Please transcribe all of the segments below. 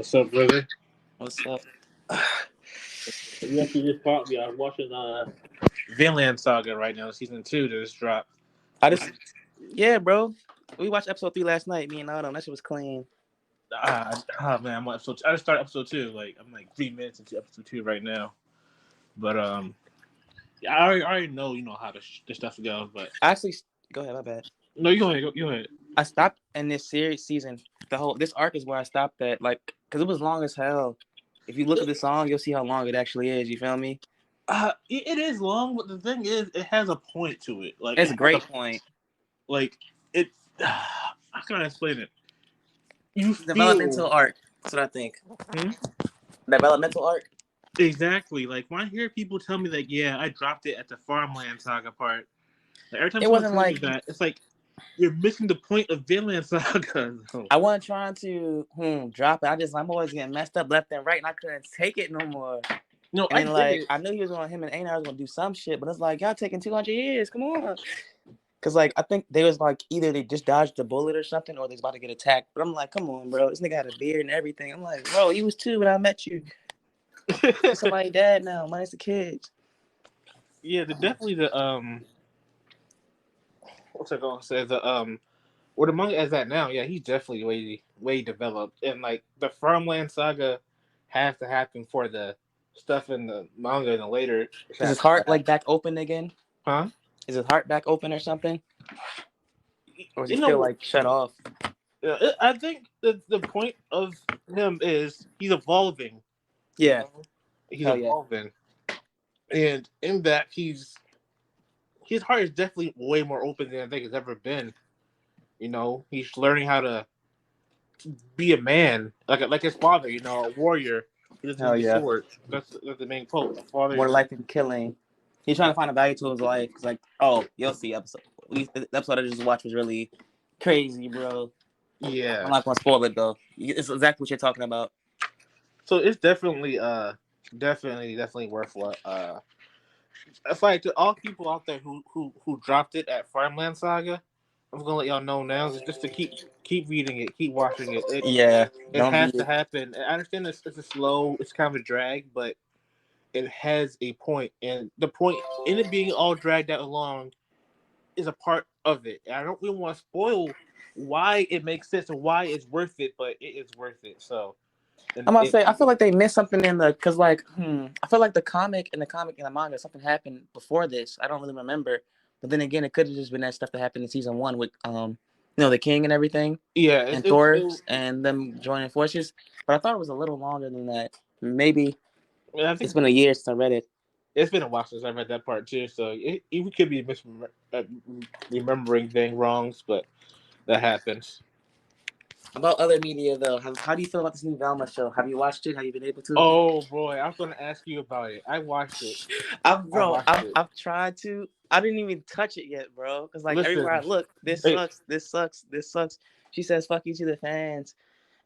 What's up, brother? What's up? You actually just caught me. I was watching Vinland Saga right now, season 2 that just dropped. I just, yeah, bro. We watched episode 3 last night. Me and Autumn. That shit was clean. Man, I'm on episode. I just started episode 2. Like I'm like 3 minutes into episode 2 right now. But yeah, I already know how this stuff goes. But Actually, go ahead. My bad. no, you go ahead. Go ahead. I stopped in this season. This arc is where I stopped at, like, because it was long as hell. If you look at the song, you'll see how long it actually is. You feel me? It is long, but the thing is, it has a point to it. Like It's a great point. Like it. I can't explain it. Developmental arc. That's what I think. Developmental arc. Exactly. Like when I hear people tell me like, yeah, I dropped it at the Farmland Saga part. Like, every time It someone wasn't tells like me that, it's like you're missing the point of Vinland Saga. I wasn't trying to drop it. I'm always getting messed up left and right, and I couldn't take it no more. No, and then, I knew he was going. Him and Einar was gonna do some shit, but it's like y'all taking 200 years. Come on. Cause like I think they was like either they just dodged the bullet or something, or they was about to get attacked. But I'm like, come on, bro. This nigga had a beard and everything. I'm like, bro, he was 2 when I met you. Somebody dead now, minus the kids. Yeah, definitely the what's I gonna say where the manga is at now. Yeah, he's definitely way developed, and like the Farmland Saga has to happen for the stuff in the manga and the later. Is his heart like back open again? Huh? Is his heart back open or something? Or is he still like shut off? I think the point of him is he's evolving. Yeah, he's evolving, and in that his heart is definitely way more open than I think it's ever been. He's learning how to be a man, like his father. A warrior. He doesn't use sword. That's the main quote. Father more life than killing. He's trying to find a value to his life. It's like, you'll see episode. The episode I just watched was really crazy, bro. Yeah, I'm not gonna spoil it though. It's exactly what you're talking about. So it's definitely worth what. It's like to all people out there who dropped it at Farmland Saga. I'm gonna let y'all know now, just to keep reading it, keep watching it. It has to happen. I understand it's it's kind of a drag, but it has a point, and the point in it being all dragged out along is a part of it. I don't really want to spoil why it makes sense and why it's worth it, but it is worth it. So I'm gonna say I feel like they missed something in the because I feel like the comic and the manga something happened before this. I don't really remember, but then again, it could have just been that stuff that happened in season 1 with the king and everything. Yeah, and Thor and them joining forces. But I thought it was a little longer than that. Maybe it's been a year since I read it. It's been a while since I read that part too, so it could be remembering things wrongs, but that happens. About other media though, how do you feel about this new Velma show? Have you watched it? Have you been able to? Oh boy, I was going to ask you about it. I watched it. I've tried to. I didn't even touch it yet, bro. Because everywhere I look, this sucks. She says "fuck you" to the fans,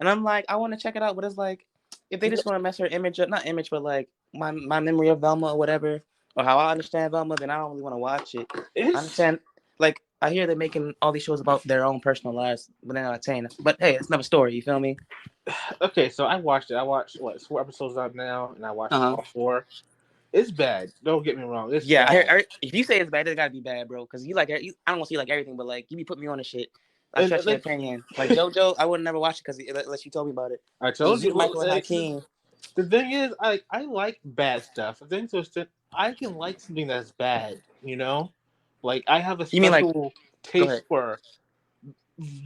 and I'm like, I want to check it out, but it's like, if they just want to mess her image up, not image, but like my memory of Velma or whatever, or how I understand Velma, then I don't really want to watch it. I understand, like. I hear they're making all these shows about their own personal lives, but they're not saying it. But hey, it's another story. You feel me? Okay, so I watched it. I watched 4 episodes out now, and I watched all 4. It's bad. Don't get me wrong. It's bad. If you say it's bad, it's gotta be bad, bro. Because I don't want to see like everything, but like you be putting me on the shit. I trust your opinion. Like JoJo, I would never watch it unless you told me about it. I told you. Michael and Hakeem. The thing is, I like bad stuff. The thing is, I can like something that's bad. Like I have a special taste for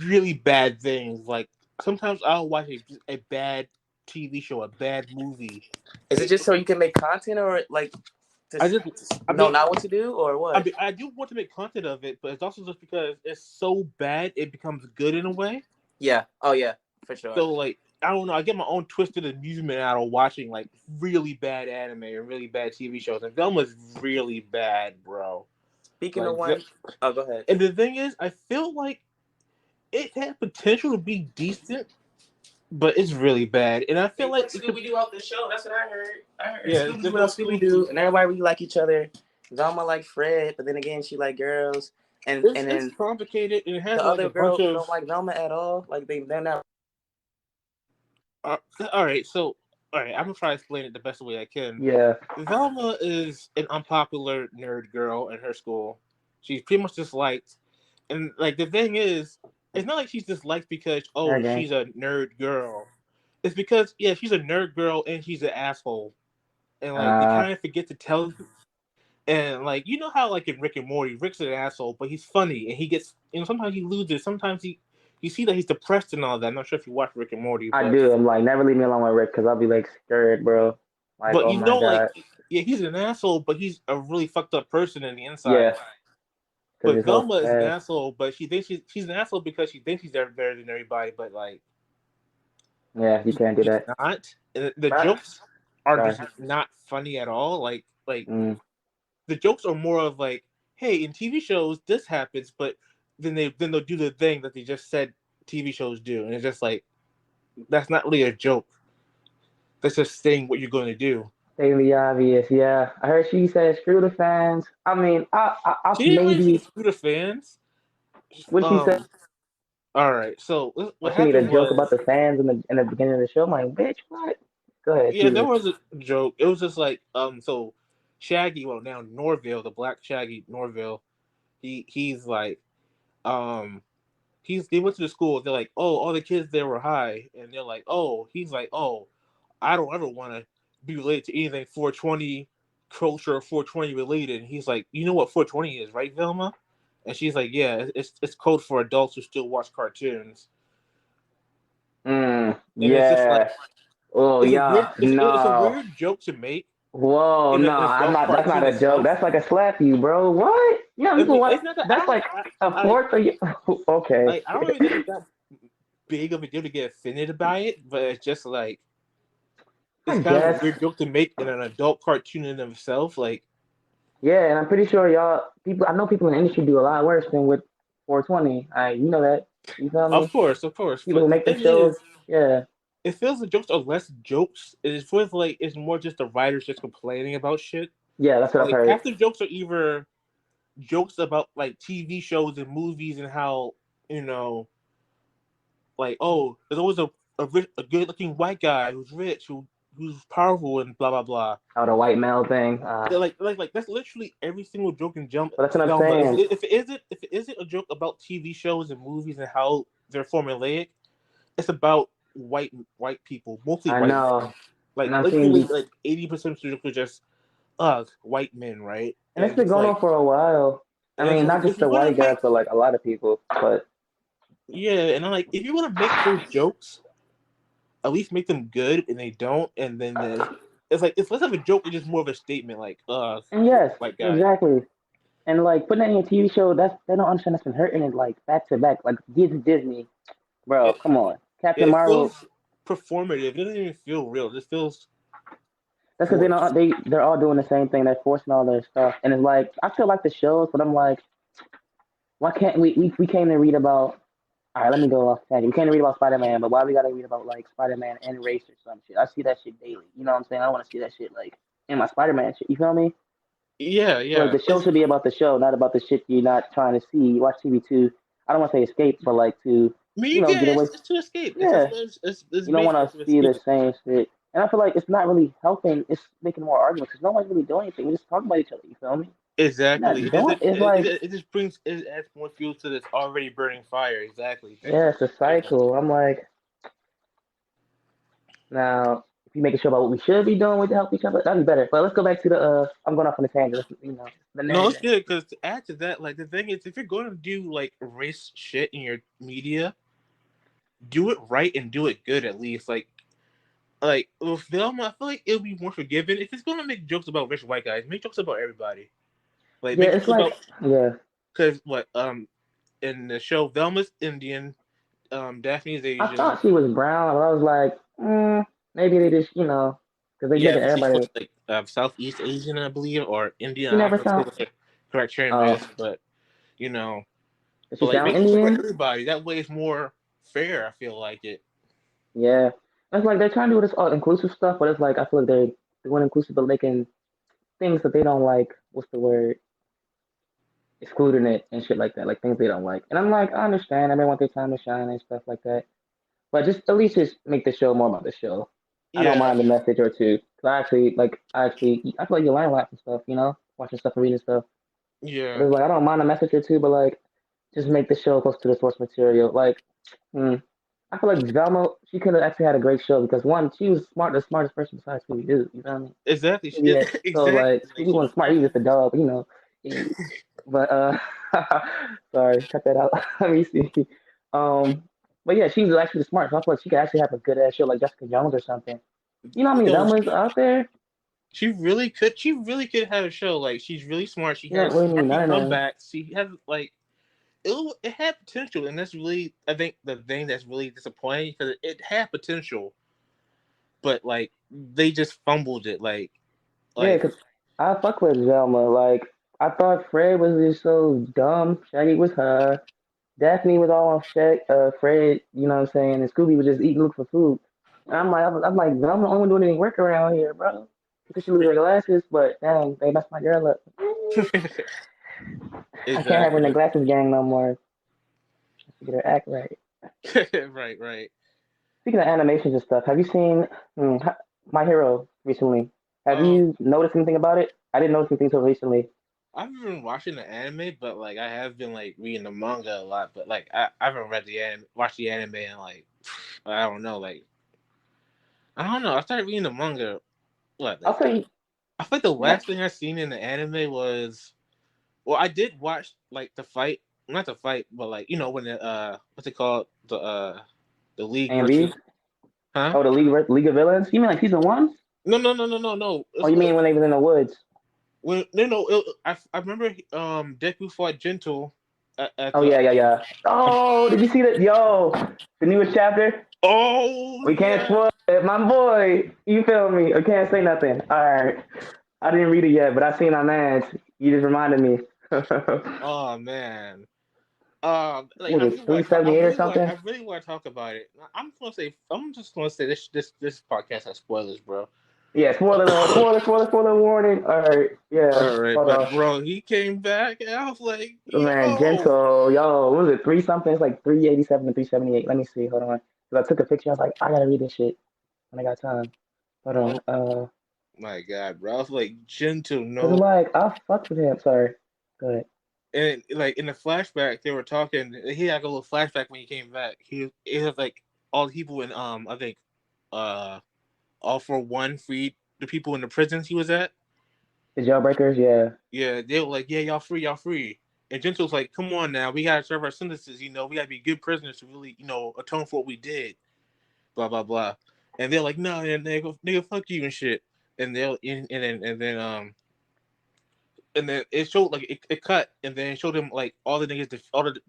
really bad things. Like sometimes I'll watch a bad TV show, a bad movie. Is it just so you can make content, or like not what to do, or what? I do want to make content of it, but it's also just because it's so bad it becomes good in a way. Yeah. Oh yeah, for sure. So like I don't know, I get my own twisted amusement out of watching like really bad anime or really bad TV shows, and Velma's really bad, bro. Speaking of one, go ahead. And the thing is, I feel like it had potential to be decent, but it's really bad. And I feel like Scooby-Doo out the show. That's what I heard. Scooby-Doo, and everybody really like each other. Velma like Fred, but then again, she like girls. And then it's complicated. It has the other girls don't like Velma at all. Like they're not. all right, so all right, I'm gonna try to explain it the best way I can. Yeah. Velma is an unpopular nerd girl in her school. She's pretty much disliked, and like the thing is, it's not like she's disliked because Okay. she's a nerd girl. It's because she's a nerd girl and she's an asshole, and like they Uh, kind of forget to tell. And like how like in Rick and Morty, Rick's an asshole, but he's funny and he gets sometimes he loses, sometimes he you see that he's depressed and all that. I'm not sure if you watch Rick and Morty, I but do. I'm like, never leave me alone with Rick because I'll be like scared, bro. Like, but oh my like god. he's an asshole, but he's a really fucked up person in the Yeah, inside. because But he's so Velma is an fast. asshole, but she thinks she's an asshole because she thinks she's better than everybody, but like Yeah, you can't do she's that. not. And the But, jokes are sorry. just not funny at all. Like Mm. the jokes are more of like, hey, in TV shows this happens, but then they'll do the thing that they just said TV shows do, and it's just like that's not really a joke. That's just saying what you're going to do. Stating the obvious. Yeah, I heard she said screw the fans. I mean, I She didn't really say maybe screw the fans. what she said. All right. So Oh, what she made a happened joke about was, the fans in the beginning of the show. I'm like, bitch, what? Go ahead, yeah, excuse there me. was a joke. It was just like, so Shaggy, well now Norville, the black Shaggy Norville, he's like, um, they went to the school. They're like, oh, all the kids there were high, and they're like, oh, he's like, oh, I don't ever want to be related to anything 420 culture or 420 related. And he's like, you know what 420 is, right, Velma? And she's like, yeah, it's code for adults who still watch cartoons. And it's just like Yeah. Oh it's a weird yeah. it's a No. weird joke to make Whoa, in no, an I'm adult not. That's not cartoon a joke. itself. That's like a slap you, bro. What? Yeah, I people mean, what? it's not that That's like a fourth of you. Okay. I don't really think it's that big of a deal to get offended by it, but it's just like I it's kind of a guess. weird joke to make in an adult cartoon in itself. Like, Yeah, and I'm pretty sure y'all people. I know people in the industry do a lot worse than with 420. You know that. You feel me? of course, People who but the make them thing shows. is, Yeah. it feels the jokes are less jokes. It feels like it's more just the writers just complaining about shit. Yeah, that's what I've Like heard. half the jokes are either jokes about like TV shows and movies and how you know, like there's always a good looking white guy who's rich who's powerful and blah blah blah. Oh, the white male thing. Like that's literally every single joke in Jump But that's what I'm Velma. saying. If it isn't a joke about TV shows and movies and how they're formulaic, it's about white people, mostly I white men. know, Like and I'm seeing literally these, like 80% of the jokes are just white men, right? and it's And been just going like on for a while. I and it's mean, like not if just you the want white to guys, make but like a lot of people. But and I'm like if you want to make those jokes, at least make them good, and they don't, and then it's like it's less of a joke and just more of a statement, like and yes, white guy. exactly. And like putting that in a TV show, that's they don't understand that's been hurting it like back to back. Like Disney, bro, It come on, Captain it Marvel. feels performative. It doesn't even feel real. It just feels That's because forced. they're all doing the same thing. They're forcing all their stuff, and it's like I still like the shows, but I'm like, why can't we came to read about. All right, let me go off tangent. We can't read about Spider Man, but why we gotta read about like Spider Man and race or some shit? I see that shit daily. You know what I'm saying? I want to see that shit like in my Spider Man shit. You feel me? Yeah, Like yeah. the show should be about the show, not about the shit you're not trying to see. You watch TV to, I don't want to say escape, but like to, I mean, you you know, get get away. it's to escape. Yeah, It's you don't made want to to see the escape. same shit. And I feel like it's not really helping. It's making more arguments because no one's really doing anything. We just talk about each other. You feel me? You're Exactly. not doing. It's like, It just brings it adds more fuel to this already burning fire. Exactly. Thank yeah, you. it's a cycle. I'm like, now if you make a show about what we should be doing with to help each other, that'd be better. But let's go back to the. I'm going off on a tangent. You know, the No, it's nerd. good because to add to that, like the thing is, if you're going to do like race shit in your media, do it right and do it good at least. Like with Velma, I feel like it'll be more forgiving if it's going to make jokes about rich white guys. Make jokes about everybody. Like Yeah, make it's jokes like, about yeah. because what in the show Velma's Indian, Daphne's I Asian. thought she was brown, but I was like, maybe they just, because they Yeah, making but she's supposed everybody. to like Southeast Asian, I believe, or Indian. She I'm never not sure sound. what the correct term Oh, is, but you know, does but she like sound make jokes about Indian? everybody. That way, it's more fair. I feel like it. Yeah. It's like they're trying to do this all inclusive stuff, but it's like I feel like they're doing inclusive, but making things that they don't like. What's the word? Excluding it and shit like that, like things they don't like. And I'm like, I understand. Everyone want their time to shine and stuff like that. But just at least just make the show more about the show. I don't mind the message or two. Cause I feel like you learn a lot from stuff, watching stuff and reading stuff. Yeah. But it's like I don't mind a message or two, but like just make the show close to the source material. Like, I feel like Velma, she could have actually had a great show because one, she was the smartest person besides Scooby Doo. You feel me? Exactly. Yeah. Exactly. So like Scooby wasn't smart. He was just a dog, But sorry, cut that out. Let me see. But yeah, she was actually smart. So I feel like she could actually have a good ass show like Jessica Jones or something. You know how many Velmas out there? She really could. She really could have a show. Like she's really smart. She has comebacks. She has like it had potential, and that's really I think the thing that's really disappointing because it had potential, but like they just fumbled it. Yeah, because I fuck with Velma. Like I thought Fred was just so dumb. Shaggy was her. Daphne was all on Fred, you know what I'm saying? And Scooby was just eating, looking for food. And I'm like, I'm the only one doing any work around here, bro. Because she lose her glasses, but dang, they messed my girl up. Exactly. I can't have her in the glasses gang no more. She get her act right. Right. Speaking of animations and stuff, have you seen My Hero recently? Have you noticed anything about it? I didn't notice anything until recently. I've been watching the anime, but like I have been like reading the manga a lot. But like I haven't watched the anime, and like I don't know, like I don't know. I started reading the manga. I'll tell you. I think the last thing I seen in the anime was, well, I did watch like the fight, not the fight, but like when the what's it called, the league versus, huh? Oh, the League of Villains. You mean like season 1? No. Oh, you mean when they was in the woods? When I remember Deku fought Gentle. Yeah. Oh, did you see that? Yo, the newest chapter. Oh, we can't spoil it, my boy. You feel me? I can't say nothing. All right, I didn't read it yet, but I seen on ads. You just reminded me. Oh man. Was it 378 or something? I really want to talk about it. I'm just gonna say this podcast has spoilers, bro. Yeah, spoiler warning. All right, yeah. All right, but bro, he came back, and I was like, man, Gentle, what was it 3 something? It's like 387 to 378. Let me see. Hold on, because I took a picture. I was like, I gotta read this shit when I got time. Hold on. My God, bro, I was like, Gentle, no. Like I fucked with him. Sorry. Go ahead. And like in the flashback, they were talking. He had a little flashback when he came back. It was like all the people in I think All for One freed the people in the prisons he was at. The jailbreakers, yeah. Yeah, they were like, yeah, y'all free. And Gentle's like, come on now, we gotta serve our sentences. We gotta be good prisoners to really, atone for what we did. Blah blah blah. And they're like, no, nigga, fuck you and shit. And then it showed like it cut, and then it showed him like all the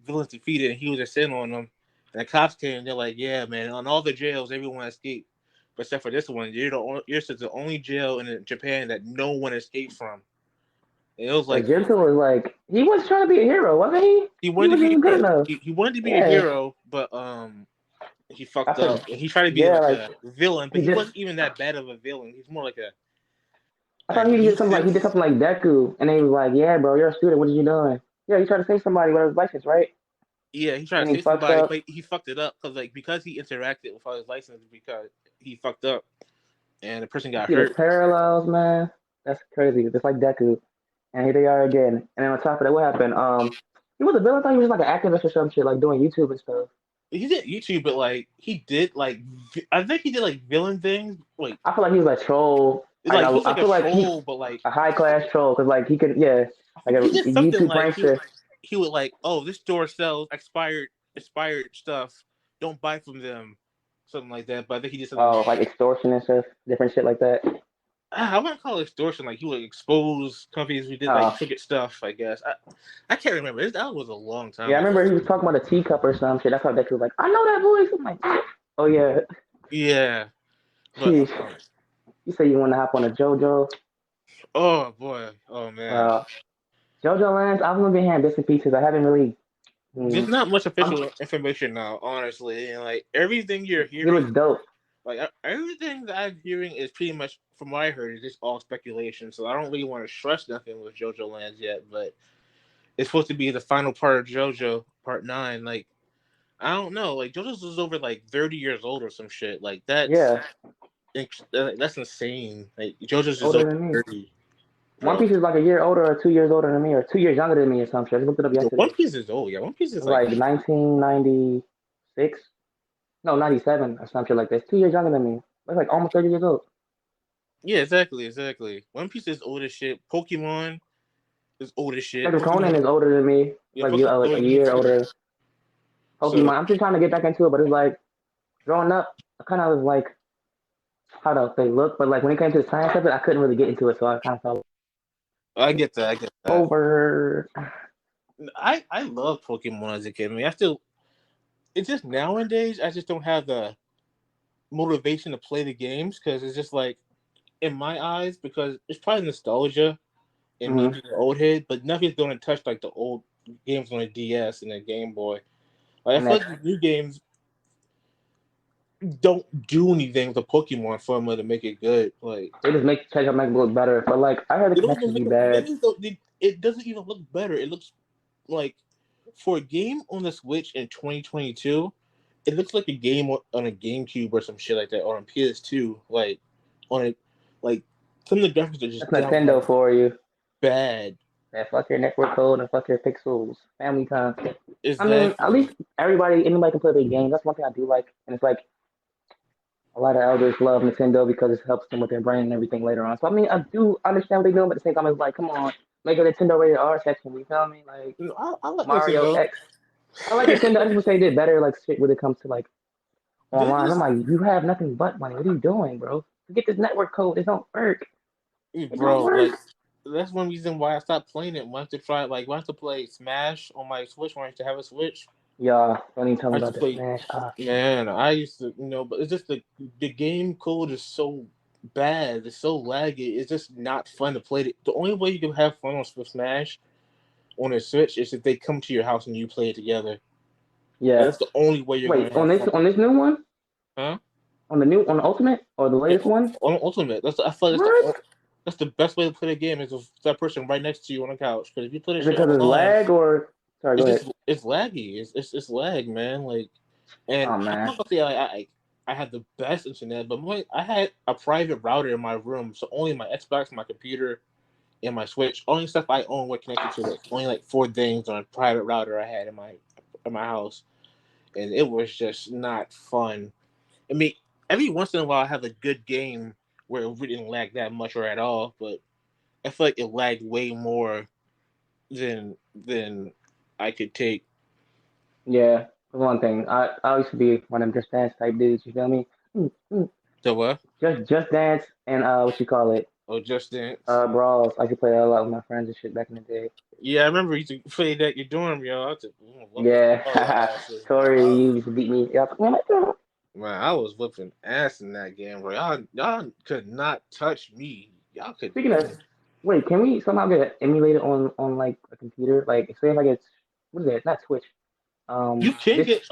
villains defeated, and he was just sitting on them. And the cops came, and they're like, "Yeah, man, on all the jails, everyone escaped, but except for this one. You're the only jail in Japan that no one escaped from." And it was like Gentle was like he was trying to be a hero, wasn't he? He wanted to be good enough. He wanted to be a hero, but he fucked up. And he tried to be a villain, but he wasn't even that bad of a villain. He's more like a. I thought he did something like Deku, and then he was like, "Yeah, bro, you're a student. What are you doing?" Yeah, he tried to save somebody with his license, right? Yeah, he tried to save somebody, but he fucked it up because he interacted with his license because he fucked up, and the person got hurt. The parallels, man, that's crazy. Just like Deku, and here they are again. And then on top of that, what happened? He was a villain. I thought he was like an activist or some shit, like doing YouTube and stuff. He did YouTube, but like he did like I think he did like villain things. Like I feel like he was like troll. I feel like a troll, but like a high class troll because like he could like a YouTube prankster. He would like, oh, this store sells expired stuff. Don't buy from them, something like that. But I think he did something. Oh, like extortion and stuff, different shit like that. I wouldn't call it extortion. Like he would expose companies who did like ticket stuff. I guess I can't remember. That was a long time. Yeah, I remember he was talking about a teacup or some shit. That's how Deku was like, I know that voice. I'm like, oh yeah. Yeah. But, you say you want to hop on a JoJo? Oh boy. Oh man. JoJo Lands. I've only been hearing bits and pieces. I haven't really. There's not much official information now, honestly. And like everything you're hearing, it looks dope. Like everything that I'm hearing is pretty much, from what I heard, is just all speculation. So I don't really want to stress nothing with JoJo Lands yet. But it's supposed to be the final part of JoJo Part 9. Like I don't know. Like JoJo's is over like 30 years old or some shit. Like Yeah, that's insane. Like JoJo's is older over than me. 30, One bro. Piece is like a year older or 2 years older than me, or 2 years younger than me or some shit. I just looked it up Yo, yesterday. One Piece is old. Yeah, One Piece It is was like like 1996. No, 97 or something like this. 2 years younger than me. That's like almost 30 years old. yeah, exactly. One Piece is old as shit. Pokemon is old as shit. Detective Conan is older than me. Yeah, Like Pokemon's a older than me year too. older. So Pokemon. I'm just trying to get back into it, but it's like growing up, I kind of was like, how do I say, look, but like when it came to the science of it, I couldn't really get into it, so I kind of fell I get that. I get that. over. I love Pokemon as a kid. I mean, I still. It's just nowadays I just don't have the motivation to play the games because it's just like in my eyes because it's probably nostalgia and me Mm-hmm. being an old head, but nothing's going to touch like the old games on the DS and the Game Boy. Like I And feel that's like the new games don't do anything with the Pokemon formula to make it good. Like they just make check up make it look better, but like I heard the they don't even connections be make bad. it doesn't even look better. It looks like for a game on the Switch in 2022, it looks like a game on a GameCube or some shit like that, or on PS2. Like on a like some of the graphics are That's just Nintendo downright for you. bad. Yeah, fuck your network code and fuck your pixels. Family time. I mean, at Exactly. least anybody can play their games. That's one thing I do like, and it's like a lot of elders love Nintendo because it helps them with their brain and everything later on. So I mean, I do understand what they're doing, but at the same time, it's like, come on, make a Nintendo rated R section. You feel me? Like You know, I like Mario Nintendo. X. I like Nintendo. I just wish they did better, like shit when it comes to like They online. I'm just, like, you have nothing but money. What are you doing, bro? Get this network code. It don't work. It don't bro, work. like that's one reason why I stopped playing it. Once to try, like, once to play Smash on my Switch, when I used to have a Switch, Y'all don't even tell I me used to about the play. Smash. Man, I used to, but it's just the game code is so bad. It's so laggy. It's just not fun to play. The only way you can have fun on Smash on a Switch is if they come to your house and you play it together. Like, Yeah. that's the only way you're Wait, gonna have fun. on this new one? Huh? On the Ultimate or the Yeah, latest one? on Ultimate. I feel like What? that's the best way to play a game is with that person right next to you on the couch. Because if you play this Is it shit because it's online, lag or? Sorry, go ahead. it's laggy. It's lag, man. Like, and Oh I'm man. not gonna say I had the best internet, but I had a private router in my room, so only my Xbox, my computer, and my Switch, only stuff I own were connected to it. Only like 4 things on a private router I had in my house, and it was just not fun. I mean, every once in a while I have a good game where it really didn't lag that much or at all, but I feel like it lagged way more than I could take. Yeah. For one thing, I used to be one of them Just Dance type dudes. You feel me? Mm, mm. So what? Just Dance and what you call it? Oh, Just Dance. Brawls. I could play that a lot with my friends and shit back in the day. Yeah, I remember you used to play that you're doing, yo. I was whooping all your Yeah. asses, bro. Tori, you used to beat me up. Oh my God. Man, I was whooping ass in that game, bro. Y'all could not touch me. Y'all could. Speaking of, wait, can we somehow get it emulated on like a computer? Like, say if I get what is it? Not Switch. You can This get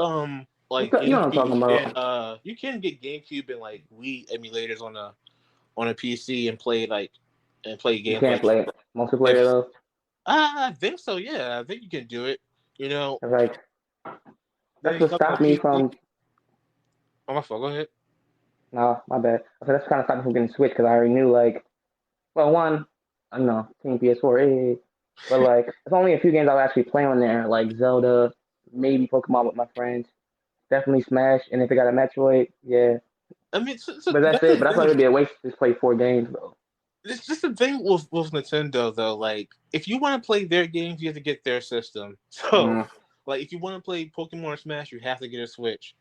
like you know what I'm talking GameCube and about. you can get GameCube and like Wii emulators on a PC and play You games can't like play it multiplayer if though. I think so. Yeah, I think you can do it. You know, It's like then that's you what come to stopped me PC. from. Oh my fault. Go ahead. No, my bad. I said that's kind of stopped me from getting Switch because I already knew like, well, one, I don't know, Team PS4, but like, there's only a few games I'll actually play on there, like Zelda, maybe Pokemon with my friends, definitely Smash, and if they got a Metroid, yeah. I mean, But that's that's it. the But I feel like thing. it'd be a waste to just play 4 games though. It's just the thing with Nintendo though. Like, if you want to play their games, you have to get their system. So, Mm. like, if you want to play Pokemon or Smash, you have to get a Switch.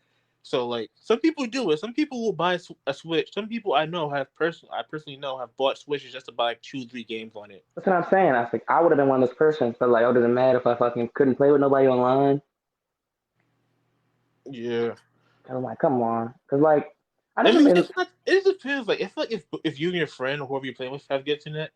So, like, some people do it. Some people will buy a Switch. Some people I personally know have bought Switches just to buy like 2, 3 games on it. That's what I'm saying. I was like, I would have been one of those persons, but like, I would have been mad if I fucking couldn't play with nobody online. Yeah. I'm like, come on, because like, I I never mean, been. it's not. It depends. Like, if you and your friend or whoever you're playing with have get internet,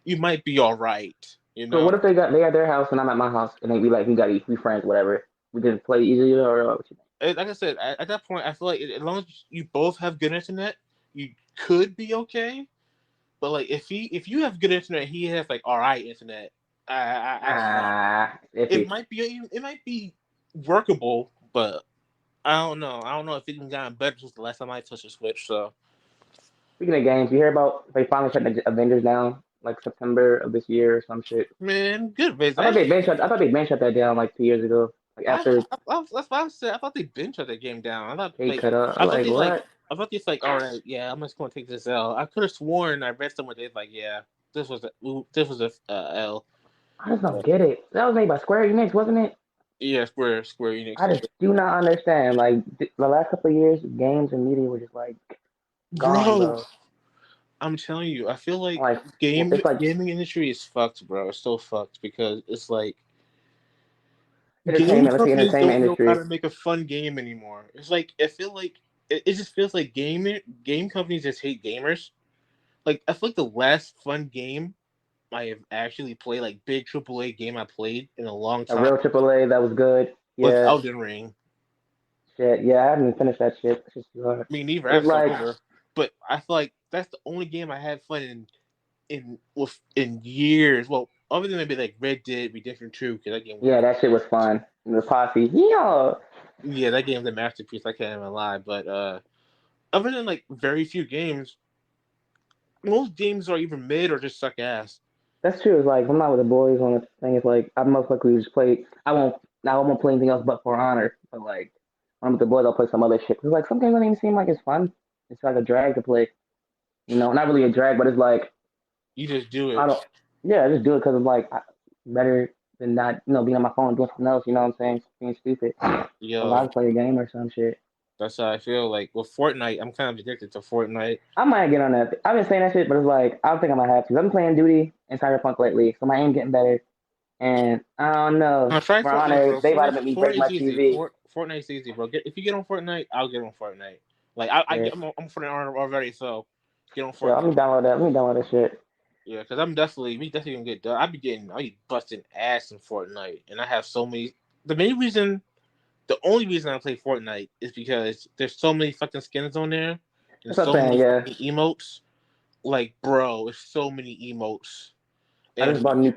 you might be all right. You So what know. if they at their house and I'm at my house and they be like, we friends, whatever. We didn't play easily or what you Like I said, at that point, I feel like as long as you both have good internet, you could be okay. But like if you have good internet, he has like all right internet. I don't know. iffy. It might be workable, But I don't know. I don't know if it even gotten better since the last time I touched the Switch. So Speaking of games, you hear about they finally shut the Avengers down like September of this year or some shit. man, good Viz. I thought they been shut that down like 2 years ago. Like after That's what I said. I thought they been shut that game down. I thought they cut up. I'm like, what? I thought they like, all right, yeah, I'm just gonna take this L. I could have sworn I read somewhere they like, yeah, this was a L. I just don't get it. That was made by Square Enix, wasn't it? Yeah, Square Enix. I just do not understand. Like the last couple of years, games and media were just like gone, bro. I'm telling you, I feel like gaming industry is fucked, bro. It's so fucked because it's like entertainment. Let's say entertainment industry. Know how to make a fun game anymore. It's like I feel like it just feels like game companies just hate gamers. Like I feel like the last fun game I have actually played, like big AAA game I played in a long time. A real AAA that was good. Yeah. Was Elden Ring. Shit, yeah, I haven't finished that shit. It's just hard. I mean, neither. But I feel like that's the only game I had fun in years. Well, other than maybe like Red Dead Redemption 2, because that game. Yeah, that shit was fun. The posse, yeah, that game's a masterpiece. I can't even lie. But other than like very few games, most games are either mid or just suck ass. That's true. It's like I'm not with the boys on the thing. It's like I most likely just play. I won't play anything else but For Honor. But like when I'm with the boys, I'll play some other shit. Cause like some games don't even seem like it's fun. It's like a drag to play. You know, not really a drag, but it's like you just do it. Yeah, I just do it because it's like better than not, being on my phone doing something else. You know what I'm saying? Being stupid. Yeah. I like play a game or some shit. That's how I feel. Like with Fortnite, I'm kind of addicted to Fortnite. I might get on that. I've been saying that shit, but it's like I don't think I might have to. I've been playing Duty and Cyberpunk lately, so my aim getting better. And I don't know. For Honor, they might have made me break my TV. Fortnite's easy, bro. If you get on Fortnite, I'll get on Fortnite. Like I'm on Fortnite already, so get on Fortnite. Yeah, let me download that shit. Yeah, because we definitely gonna get done. I be busting ass in Fortnite, and I have so many. The only reason I play Fortnite is because there's so many fucking skins on there, and so many emotes. Like, bro, it's so many emotes. I just bought new.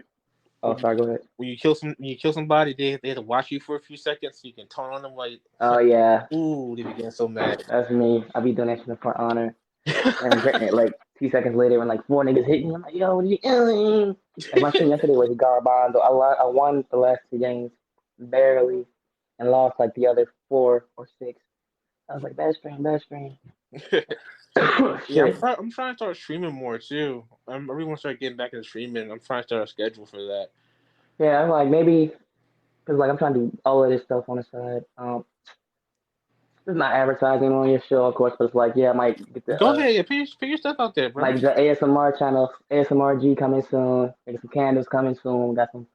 Oh, sorry. Go ahead. When you kill somebody, they have to watch you for a few seconds so you can turn on them. Like, oh yeah. Ooh, they be getting so mad. That's me. I be doing that shit for Honor. And regretting it like 2 seconds later when like 4 niggas hit me. I'm like, yo, what are you doing? And my team yesterday was Garabando. I won the last 2 games barely and lost like the other 4 or 6. I was like, bad screen. Yeah, I'm trying to start streaming more too. I really want to start getting back into streaming. I'm trying to start a schedule for that. Yeah, I'm like maybe because like I'm trying to do all of this stuff on the side. It's not advertising on your show, of course, but it's like, yeah, I might get the. Go ahead, yeah, put your stuff out there, bro. Like the ASMR channel, ASMRG coming soon. Got some candles coming soon. Got some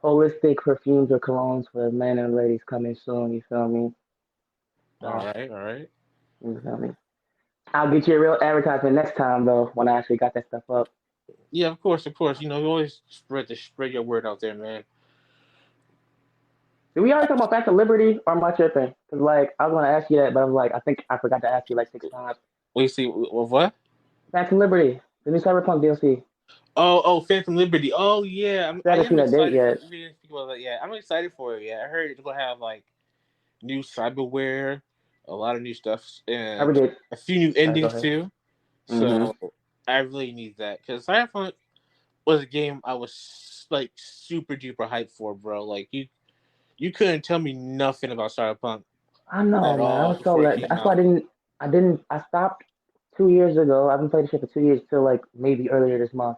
holistic perfumes or colognes for men and ladies coming soon. You feel me? All right. You feel me? I'll get you a real advertisement next time, though, when I actually got that stuff up. Yeah, of course. You know, you always spread your word out there, man. Did we already talk about Phantom Liberty, or am I tripping? Because, like, I was going to ask you that, but I was like, I think I forgot to ask you like 6 times. Wait, see, what? Phantom Liberty, the new Cyberpunk DLC. Oh, Phantom Liberty. Oh, yeah. I haven't seen that date yet. Yeah, I'm excited for it. Yeah, I heard it's going to have, like, new cyberware, a lot of new stuff, and a few new endings, too. So, I really need that. Because Cyberpunk was a game I was, like, super duper hyped for, bro. Like, you couldn't tell me nothing about Cyberpunk. I know, man. I was so that's why I stopped 2 years ago. I haven't played the shit for 2 years till like maybe earlier this month.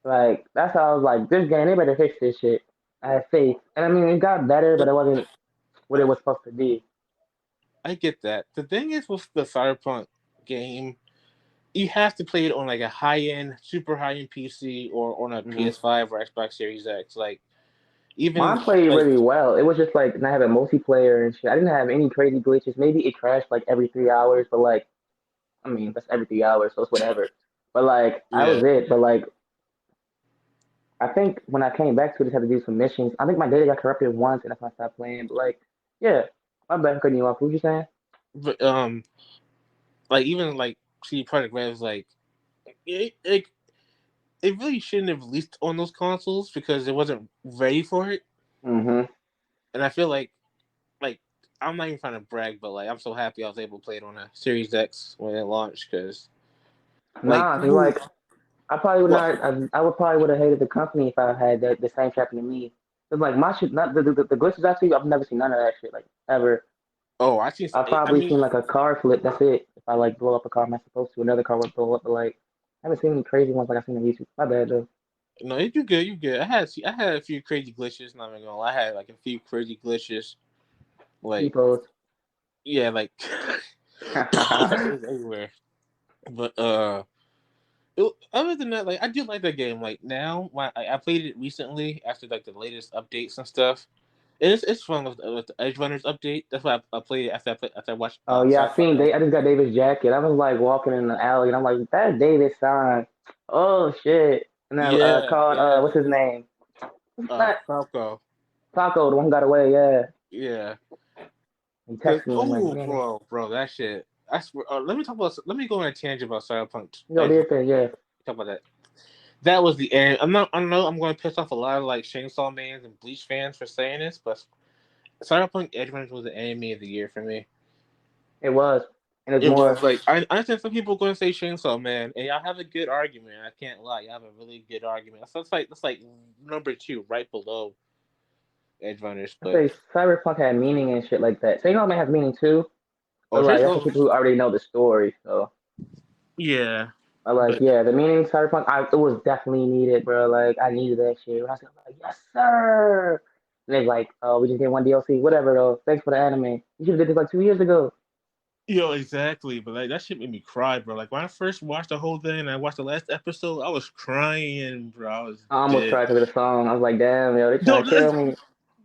Like that's how I was like, this game, they better fix this shit. I had faith. And I mean it got better, but it wasn't what it was supposed to be. I get that. The thing is with the Cyberpunk game, you have to play it on like a super high end PC or on a PS5 or Xbox Series X. Like mine played really well. It was just like not having multiplayer and shit. I didn't have any crazy glitches. Maybe it crashed like every 3 hours, but like, I mean, that's every 3 hours, so it's whatever. But like, that was it. But like, I think when I came back to it, I just had to do some missions. I think my data got corrupted once, and that's when I stopped playing. But like, yeah, my bad for cutting you off. What you saying? But like even like CD Projekt Red was like, it really shouldn't have released on those consoles because it wasn't ready for it. Mm-hmm. And I feel like I'm not even trying to brag, but like I'm so happy I was able to play it on a Series X when it launched because Nah, cause like I probably would not. I would probably would have hated the company if I had the same happen to me. Cause like my shit, not the glitches I see, I've never seen none of that shit like ever. Oh, I see. I've probably seen like a car flip. That's it. If I like blow up a car, I'm not supposed to. Another car would blow up, but like I haven't seen any crazy ones like I've seen on YouTube. My bad though. No, you good. You good. I had a few crazy glitches. Not even gonna lie. I had like a few crazy glitches. Like yeah, like it was everywhere. But other than that, like I do like that game. Like now, when I played it recently after like the latest updates and stuff. It's fun with the Edge Runners update. That's why I played it after I watched. Oh yeah, I seen. I just got David's jacket. I was like walking in the alley, and I'm like, "That's David's sign." Oh shit! And then called what's his name? Falco. Taco, the one who got away. Yeah. Yeah. He texted me. Like, bro, that shit. I swear. Let me go on a tangent about Cyberpunk. Yo, yeah. Talk about that. That was the end. I know I'm going to piss off a lot of like Chainsaw Mans and Bleach fans for saying this, but Cyberpunk Edge Runners was the anime of the year for me. It was. And it's more was like I understand some people are going to say Chainsaw Man, and y'all have a good argument. I can't lie, you have a really good argument. So that's like number 2, right below Edge Runners. But I say Cyberpunk had meaning and shit like that. Chainsaw Man has meaning too. But like that's for people who already know the story. So yeah. The meaning Cyberpunk, it was definitely needed, bro. Like I needed that shit. When I was like, yes sir. And they're like, oh, we just get one DLC, whatever though. Thanks for the anime. You should have did this like 2 years ago. Yo, exactly. But like that shit made me cry, bro. Like when I first watched the whole thing and I watched the last episode, I was crying, bro. I almost cried to the song. I was like, damn, yo, they trying to kill me.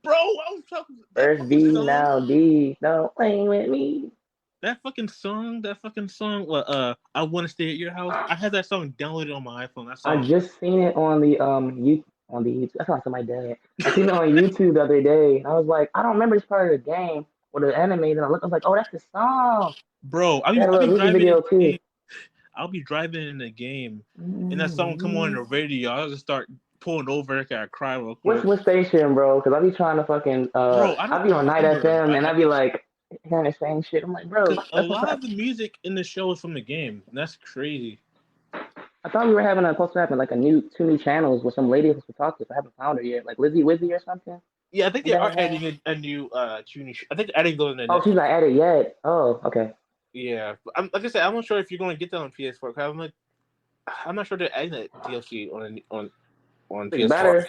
Bro, I was talking. First D, now D. Don't play with me. That fucking song. I Want to Stay at Your House. I had that song downloaded on my iPhone. That song. I just seen it on the YouTube. That's not my dad. I seen it on YouTube the other day. I was like, I don't remember this part of the game or the anime. And I was like, oh, that's the song. Bro, I'll be driving in the game, and that song come on the radio. I'll just start pulling over. I gotta cry real quick. What station, bro? Because I be trying to fucking. I be on Night FM, and I be like hearing the same shit. I'm like, bro. A lot of the music in the show is from the game. That's crazy. I thought we were supposed to have like 2 new channels with some lady to talk to. I haven't found her yet, like Lizzie Wizzy or something. Yeah, I think they are adding a new tuning. I think they're adding those in the. Oh, she's not added yet. Oh, okay. Yeah, like I said, I'm not sure if you're going to get that on PS4. Cause I'm not sure they're adding that DLC on PS4.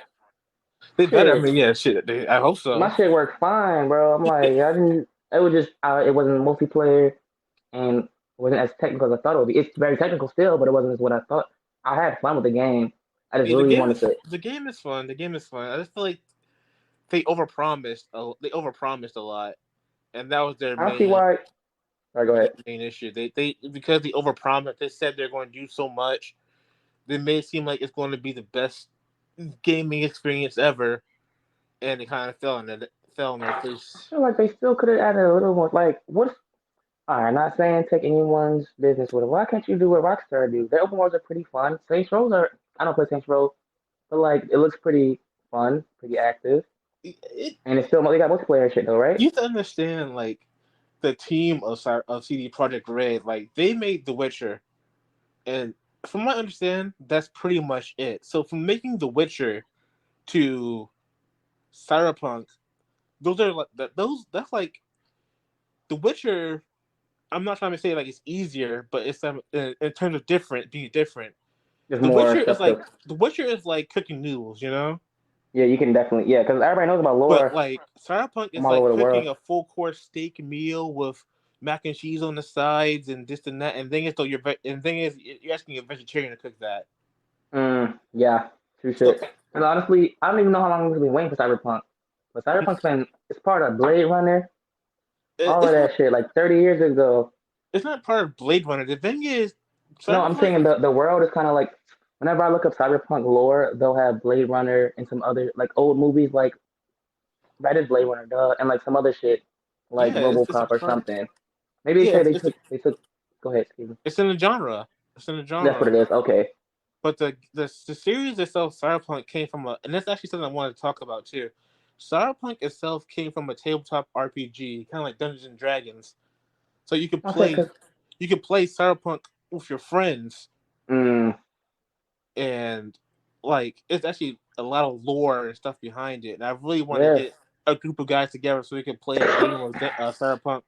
They better. I mean, yeah, shit. I hope so. My shit worked fine, bro. I'm like, I didn't. It was just it wasn't multiplayer, and it wasn't as technical as I thought it would be. It's very technical still, but it wasn't as what I thought. I had fun with the game. I just really wanted to. The game is fun. The game is fun. I just feel like they overpromised. They overpromised a lot, and that was their. I see why. All right, go ahead. Main issue. They because they overpromised. They said they're going to do so much. They made it seem like it's going to be the best gaming experience ever, and it kind of fell in their face. I feel like they still could have added a little more. Like, what? All right, not saying take anyone's business with it. Why can't you do what Rockstar do? Their open worlds are pretty fun. Saints Row I don't play Saints Row, but like it looks pretty fun, pretty active. And it's still they got multiplayer and shit though, right? You have to understand, like, the team of CD Projekt Red, like they made The Witcher, and from what I understand, that's pretty much it. So from making The Witcher to Cyberpunk, that's like The Witcher. I'm not trying to say like it's easier, but it's in terms of being different. The Witcher is like cooking noodles, you know. Yeah, you can definitely because everybody knows about lore. But like Cyberpunk is like cooking a full course steak meal with mac and cheese on the sides and this and that. And the thing is you're asking a vegetarian to cook that. Yeah, true shit. And honestly, I don't even know how long we've been waiting for Cyberpunk. But Cyberpunk's it's part of Blade Runner. All of that shit, like 30 years ago. It's not part of Blade Runner. The thing is, no, I'm saying the world is kind of like. Whenever I look up Cyberpunk lore, they'll have Blade Runner and some other like old movies like that is Blade Runner, duh, and like some other shit like RoboCop or something. Maybe they took. Go ahead, excuse me. It's in the genre. That's what it is. Okay. But the series itself, Cyberpunk, came from and that's actually something I wanted to talk about too. Cyberpunk itself came from a tabletop RPG, kind of like Dungeons and Dragons. So you could Okay, play Cyberpunk with your friends, mm, and like it's actually a lot of lore and stuff behind it. And I really want to yes. get a group of guys together so we can play a game of Cyberpunk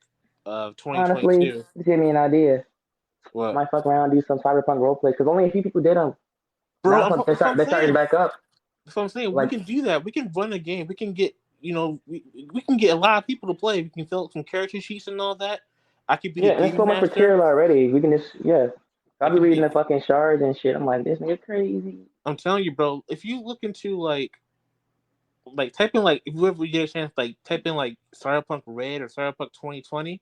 of Honestly, 2022. this gave me an idea. I What, might fuck around and do some Cyberpunk roleplay because only a few people did them. bro? Now That's what I'm they're starting saying. back up. That's what I'm saying. We Like, can do that. We can run a game. We can get we can get a lot of people to play. We can fill out some character sheets and all that. I could be the yeah, and there's game so much master. material already. We can just, yeah. I'll be reading be, the fucking shards and shit. I'm like, this nigga crazy. I'm telling you, bro. If you look into like type in like if you ever get a chance, like type in like Cyberpunk Red or Cyberpunk 2020.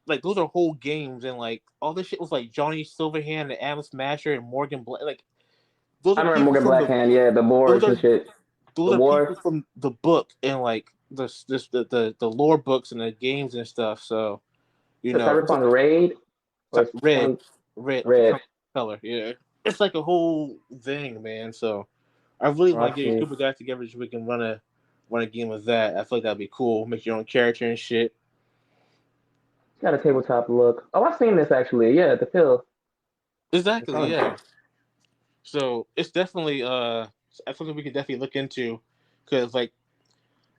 Like those are whole games, and like all this shit was like Johnny Silverhand and Adam Smasher and Morgan Black. Like those I are remember people Morgan from Blackhand, yeah, the those boards are and shit. those The are people war. from the book and like the lore books and the games and stuff. So The Cyberpunk Raid or red 20 the Red. color, yeah. It's like a whole thing, man. So I really want to get a Roughly. group of guys together so we can run a game of that. I feel like that'd be cool. Make your own character and shit. Got a tabletop look. Oh, I've seen this actually. Yeah, the Phil. Exactly, yeah. So it's definitely something we could definitely look into, because like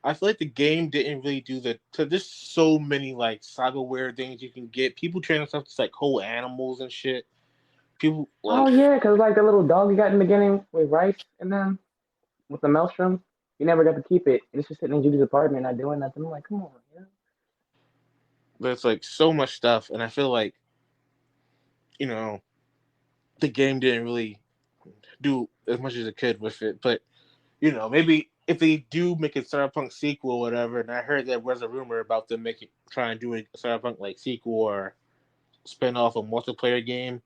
I feel like the game didn't really do so there's so many like Sagaware things you can get. People turn themselves to like whole animals and shit. People like Oh yeah, because like the little dog you got in the beginning with Rice and then with the maelstrom, you never got to keep it. It's just sitting in Judy's apartment not doing nothing. I'm like, come on, yeah. there's like so much stuff, and I feel like the game didn't really do as much as it could with it. But maybe if they do make a Cyberpunk sequel or whatever, and I heard there was a rumor about them trying to do a Cyberpunk like sequel or spin off a multiplayer game.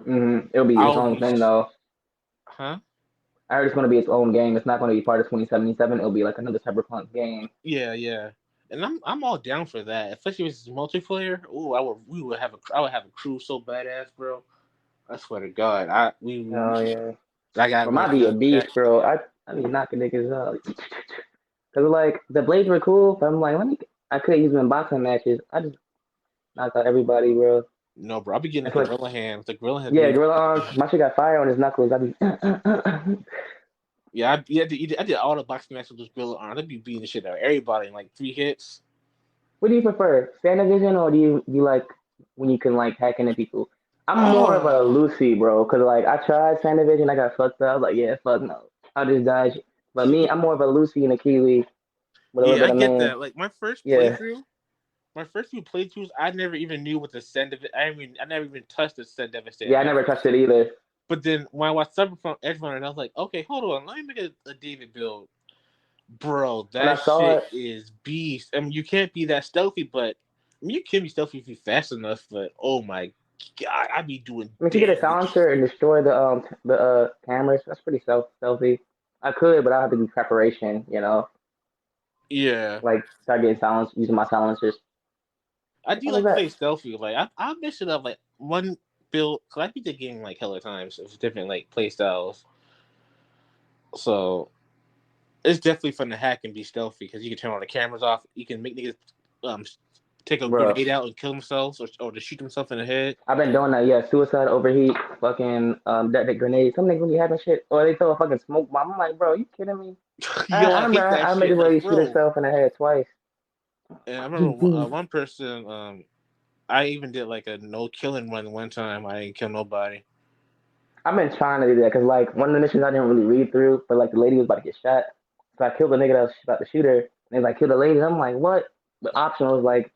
It'll be its own thing though. Huh? I heard it's going to be its own game. It's not going to be part of 2077. It'll be like another Cyberpunk game. Yeah. And I'm all down for that, especially if it's multiplayer. Ooh, I would have a crew so badass, bro. I swear to God, Oh yeah. I got But might be a beast, bro. I be knocking niggas out. Cause like the blades were cool, but I'm like, I could use them in boxing matches. I just knocked out everybody, bro. No, bro, I'll be getting the gorilla hands. The gorilla hands. Yeah, gorilla arms. My shit got fire on his knuckles. I be. Yeah, I did all the boxing matches with gorilla arms. I'd be beating the shit out of everybody in like 3 hits. What do you prefer, Vision, or do you like when you can like hack into people? I'm more of a Lucy, bro, because like I tried Vision, I got fucked up. I was like, yeah, fuck no, I'll just dodge. But me, I'm more of a Lucy and a Kiwi. With a little bit I get that. Like my first playthrough, my first few playthroughs, I never even knew what the Send of it. I never even touched the Send Devastator. Yeah, I never touched it either. But then when I watched Cyberpunk Edgerunner, I was like, okay, hold on, let me make a David build. Bro, that shit is beast. I mean, you can't be that stealthy, but you can be stealthy if you're fast enough. But oh my God, I'd be doing. I mean, to get a silencer and destroy the cameras, that's pretty stealthy. I could, but I have to do preparation, Yeah. Like start getting silence, using my silencers. I do like to play stealthy. Like I mix it up. Like one build, cause I beat the game like hella times. It's different like play styles. So it's definitely fun to hack and be stealthy because you can turn all the cameras off. You can make niggas take a grenade out and kill themselves or to shoot themselves in the head. I've been doing that, yeah. Suicide, overheat, fucking that grenade. Some niggas be having shit, or they throw a fucking smoke bomb. I'm like, bro, you kidding me? I remember I made it where he shoot himself in the head twice. And I remember one person. I even did like a no killing one time. I didn't kill nobody. I've been trying to do that because like one of the missions I didn't really read through, but like the lady was about to get shot, so I killed the nigga that was about to shoot her, and they like killed the lady. I'm like, what? The option was like,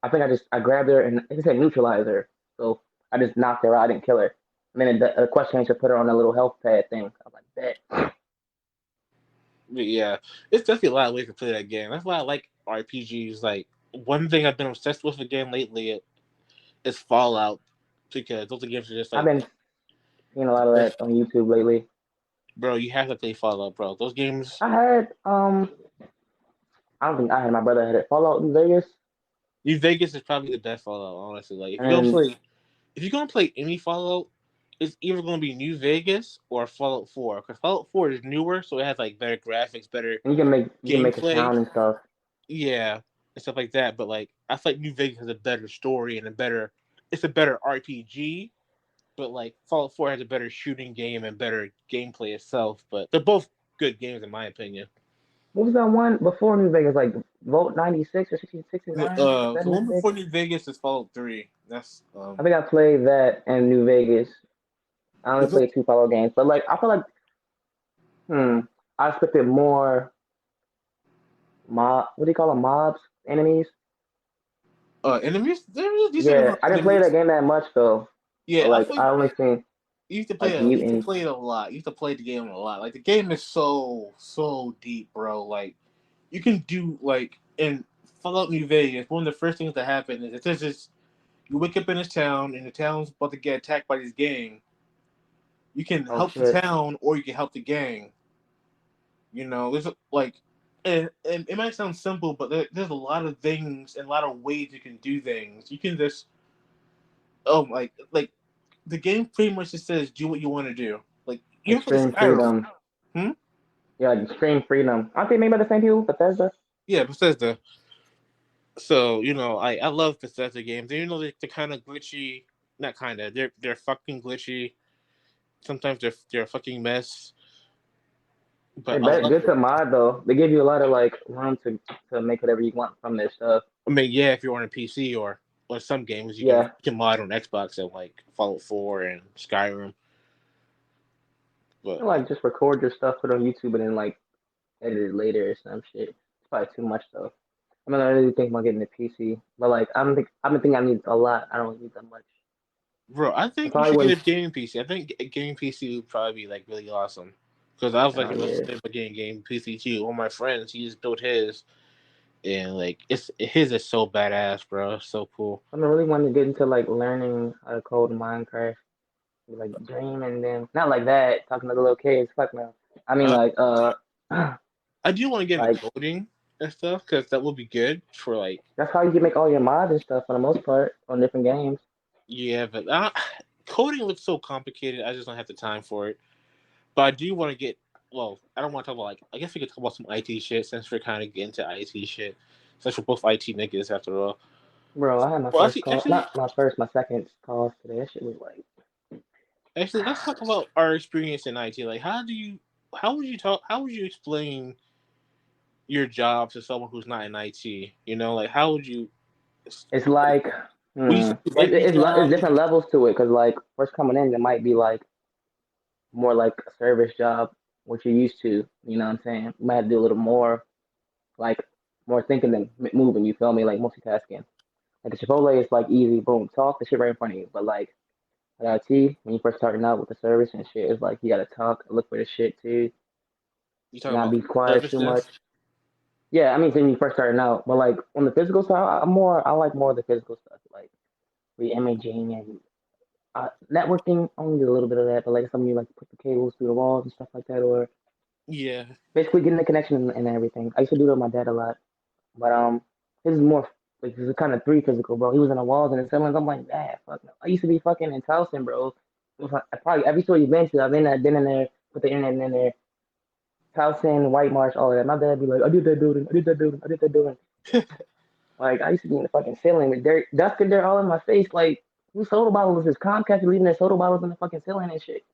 I think I grabbed her and it said neutralize her, so I just knocked her out. I didn't kill her. And then the question to put her on a little health pad thing. I was like, bet. Yeah, it's definitely a lot of ways to play that game. That's why I like RPGs. Like one thing I've been obsessed with again lately is Fallout, because those games are just like. I've been seeing a lot of that on YouTube lately. Bro, you have to play Fallout, bro. Those games. I had I don't think I had my brother had it. Fallout New Vegas. New Vegas is probably the best Fallout, honestly. Like if you're gonna play any Fallout, it's either going to be New Vegas or Fallout 4. Because Fallout 4 is newer, so it has like better graphics, better and you can make a gameplay. town and stuff. Yeah, and stuff like that. But like, I feel like New Vegas has a better story and it's a better RPG. But like Fallout 4 has a better shooting game and better gameplay itself. But they're both good games in my opinion. What was that one before New Vegas? Like Vault 96 or 69? The one before New Vegas is Fallout 3. That's I think I played that in New Vegas. I only played 2 Fallout games, but like I feel like I expected more what do you call them, mobs, enemies? Enemies? Yeah, I didn't play that game that much though. Yeah, but, like I only seen you used to play like, it. You used to play it a lot. You used to play the game a lot. Like the game is so deep, bro. Like you can do like in Fallout New Vegas. One of the first things that happen is it's just you wake up in this town and the town's about to get attacked by this gang. You can help the town or you can help the gang. You know, there's like, and it might sound simple, but there's a lot of things and a lot of ways you can do things. You can just, like the game pretty much just says do what you want to do. Like extreme freedom. Yeah, like extreme freedom. Aren't they made by the same people, Bethesda? Yeah, Bethesda. So I love Bethesda games. Even though they're kind of glitchy, not kind of. They're fucking glitchy. Sometimes they're a fucking mess. But good to mod though. They give you a lot of like room to make whatever you want from this stuff. I mean, yeah, if you're on a PC or some games you can mod on Xbox and like Fallout 4 and Skyrim. But you like just record your stuff, put it on YouTube, and then like edit it later or some shit. It's probably too much though. I mean, I really think about getting a PC, but like I've been thinking I need a lot. I don't need that much. Bro, I think you should get a gaming PC. I think a gaming PC would probably be like really awesome. Because I was like, getting a game PC too. One of my friends, he just built his, and like his is so badass, bro. It's so cool. I really want to get into like learning how to code Minecraft, like dream, and then not like that talking to the little kids. Fuck no. I mean I do want to get into coding and stuff because that would be good for like. That's how you can make all your mods and stuff for the most part on different games. Yeah, but coding looks so complicated. I just don't have the time for it. But I do want to get. Well, I don't want to talk about like. I guess we could talk about some IT shit since we're kind of getting into IT shit. Since we're both IT niggas after all. Bro, I had my first call. Not my first, my second calls today. That shit was like. Actually, let's talk about our experience in IT. Like, how would you explain your job to someone who's not in IT? You know, like how would you? It's like it's different levels to it because like first coming in, it might be like more like a service job, what you're used to. You know what I'm saying? You might have to do a little more, like more thinking than moving. You feel me? Like multitasking. Like the Chipotle is like easy, boom, talk the shit right in front of you. But like IT, when you first starting out with the service and shit, it's like you gotta talk, look for the shit too. You talking not be quiet too much. Yeah, I mean when you first starting out, but like on the physical side, I like more of the physical stuff, like re-imaging and networking. I only do a little bit of that, but like some of you like put the cables through the walls and stuff like that, or basically getting the connection and everything. I used to do that with my dad a lot, but his is more like this is kind of 3 physical, bro. He was in the walls and the ceilings. I'm like, fuck no. I used to be fucking in Towson, bro. It was like, probably every store you've been to, I've been in there, put the internet in there. Towson, White Marsh, all of that. My dad be like, I did that building. Like I used to be in the fucking ceiling with dirt, dust and dirt all in my face. Like whose soda bottles is Comcast leaving their soda bottles in the fucking ceiling and shit?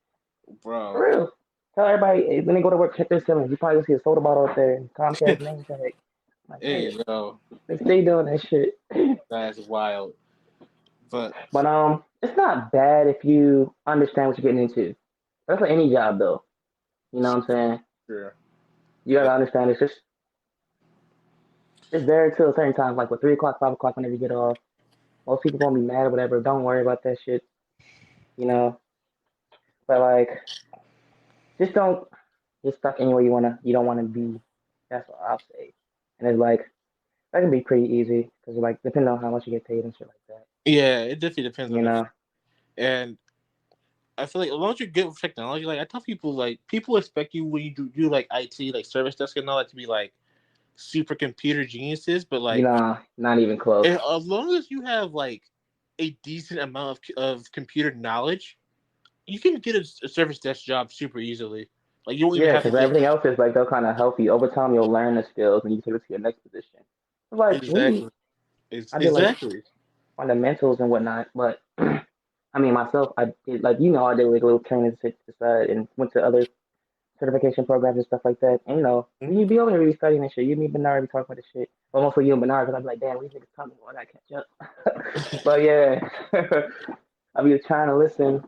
Bro, for real. Tell everybody when they go to work, check their ceiling. You probably will see a soda bottle up there. Comcast name tag. Like, hey, yo, they stay doing that shit. That's wild. But it's not bad if you understand what you're getting into. That's like any job, though. You know what I'm saying? Sure. You gotta understand. It's there till a certain time, like with 3 o'clock, 5 o'clock, whenever you get off. Most people gonna be mad or whatever. Don't worry about that shit. You know. But like, just don't get stuck anywhere you don't wanna be. That's what I'll say. And it's like that can be pretty easy because like depending on how much you get paid and shit like that. Yeah, it definitely depends on know. And I feel like as long as you're good with technology, like I tell people, like people expect you when you do like IT, like service desk and all that, to be like super computer geniuses, but like not even close. As long as you have like a decent amount of computer knowledge, you can get a service desk job super easily. Like you don't even Yeah, have to because get everything else is like they'll kind of help you over time. You'll learn the skills and you take it to your next position. It's like me, exactly. I did like Exactly. fundamentals and whatnot, but I mean myself, I did like I did like little training to the side and went to other certification programs and stuff like that. And Mhm. you'd be over there really studying and shit. You and me, Bernard, be talking about this shit. Well, mostly you and Bernard, because I'd be like, damn, these niggas coming. Well, I gotta catch up. But yeah, I'll be trying to listen.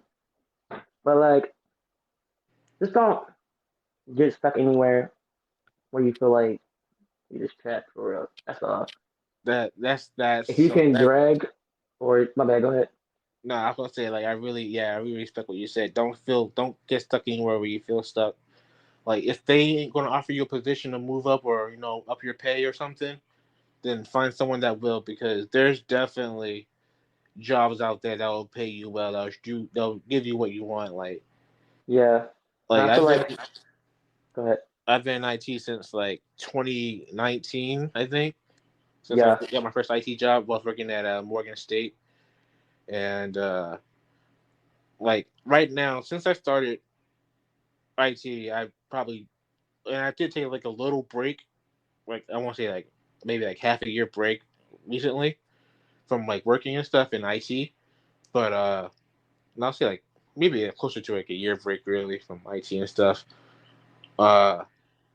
But like, just don't get stuck anywhere where you feel like you're just trapped for real. That's all. That's If you so can that. drag, or my bad, go ahead. No, I was gonna say like I really respect what you said. Don't get stuck anywhere where you feel stuck. Like if they ain't gonna offer you a position to move up or up your pay or something, then find someone that will because there's definitely jobs out there that will pay you well. They'll give you what you want. Yeah, and Like I feel like, go ahead. I've been in IT since like 2019, I think. Since I Yeah. got my first IT job, was working at Morgan State, and like right now, since I started IT, I probably and I did take like a little break, like I want to say like maybe like half a year break recently from like working and stuff in IT, but I'll say like maybe closer to like a year break really from IT and stuff. Uh,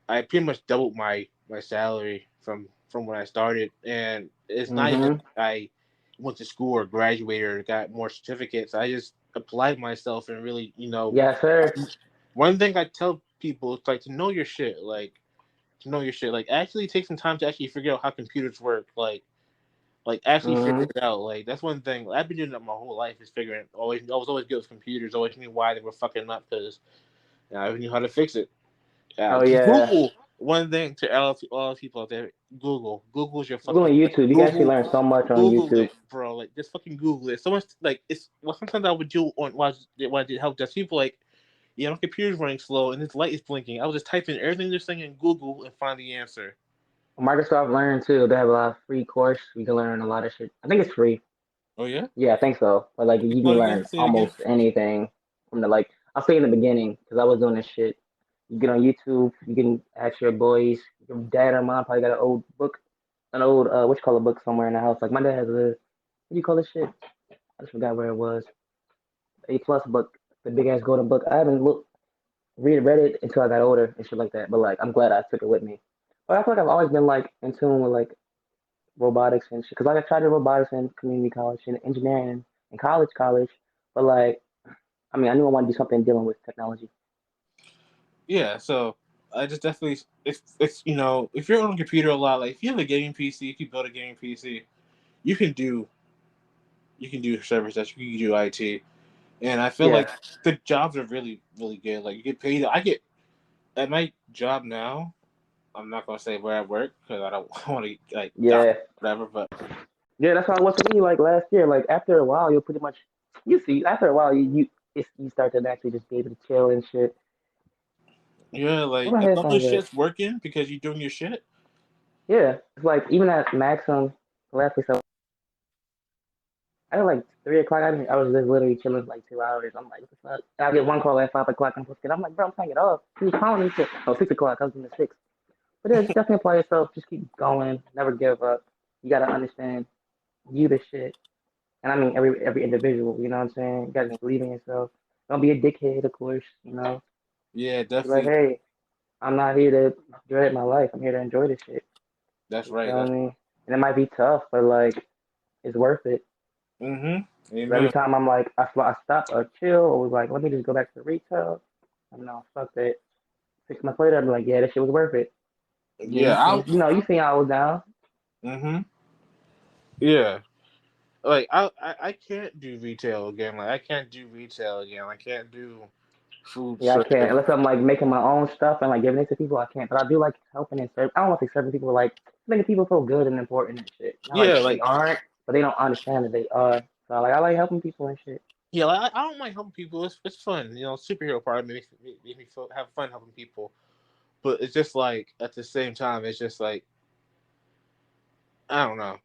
I pretty much doubled my salary from when I started, and it's not even Mhm. I went to school or graduated or got more certificates. I just applied myself and really, Yes, sir. one thing I tell people is like to know your shit, like actually take some time to actually figure out how computers work, like actually figure Mhm. it out. Like that's one thing I've been doing that my whole life is figuring. I was always good with computers. Always knew why they were fucking up because I knew how to fix it. Oh yeah. Google. One thing to all people out there: Google's your Google fucking and friend. YouTube. You can actually Google, learn so much on Google YouTube. it, bro. Like just fucking Google it. So much like it's well. Sometimes I would do on when I did help desk. People like, yeah, my computer's running slow and this light is blinking. I would just type in everything they're saying in Google and find the answer. Microsoft Learn too. They have a lot of free course. You can learn a lot of shit. I think it's free. Oh yeah. Yeah, I think so. But like, you Go can again. learn Say it again. almost anything from the like. I'll say in the beginning because I was doing this shit. You get on YouTube. You can ask your boys. Your dad or mom probably got an old book, an old what you call a book somewhere in the house. Like my dad has a what do you call this shit? I just forgot where it was. A plus book, the big ass golden book. I haven't read it until I got older and shit like that. But like, I'm glad I took it with me. But I feel like I've always been like in tune with like robotics and shit. Because like I tried to robotics in community college and engineering in college. But like, I mean, I knew I wanted to do something dealing with technology. Yeah. So I just definitely if if you're on a computer a lot, like if you have a gaming PC, if you build a gaming PC, you can do service desk, you can do IT, and I feel Yeah, like the jobs are really really good. Like you get paid. I get at my job now. I'm not gonna say where I work because I don't want to like dox yeah, whatever. But yeah. That's how it was for me. Like last year, like after a while, you'll pretty much you see after a while you start to actually just be able to chill and shit. yeah, Where like my as long as headphones at? shit's working because you're doing your shit. Yeah, it's like even at Maxim, the last place I had like 3 o'clock. I was just literally chilling for like 2 hours. I'm like, what the fuck? And I get one call at 5 o'clock. I'm supposed to get. I'm like, bro, I'm trying to get off. Can you call me? Shit. Oh, 6 o'clock. I was in the six. But yeah, just definitely apply yourself. Just keep going. Never give up. You gotta understand you the shit. And I mean every individual. You know what I'm saying? You gotta just believe in yourself. Don't be a dickhead, of course. You know. Yeah, Be like, definitely. hey, I'm not here to dread my life. I'm here to enjoy this shit. That's You right. feel That's me? And it might be tough, but like, it's worth it. Every amen. time I'm like, I stop or chill or was like, let me just go back to retail. I'm no, fuck that. 6 months later, I'm like, yeah, that shit was worth it. Yeah, You seen how I was down. mm-hmm. Yeah, like I can't do retail again. Like I can't do retail again. I can't do food Yeah, I can't. service. Unless I'm like making my own stuff and like giving it to people, I can't. But I do like helping and serving. I don't want to say serving people, like making people feel good and important and shit. Not like Yeah, they like aren't, but they don't understand that they are. So like I like helping people and shit. yeah, like, I don't mind helping people. It's fun. Superhero part of me makes me feel, have fun helping people. But it's just like at the same time, it's just like I don't know.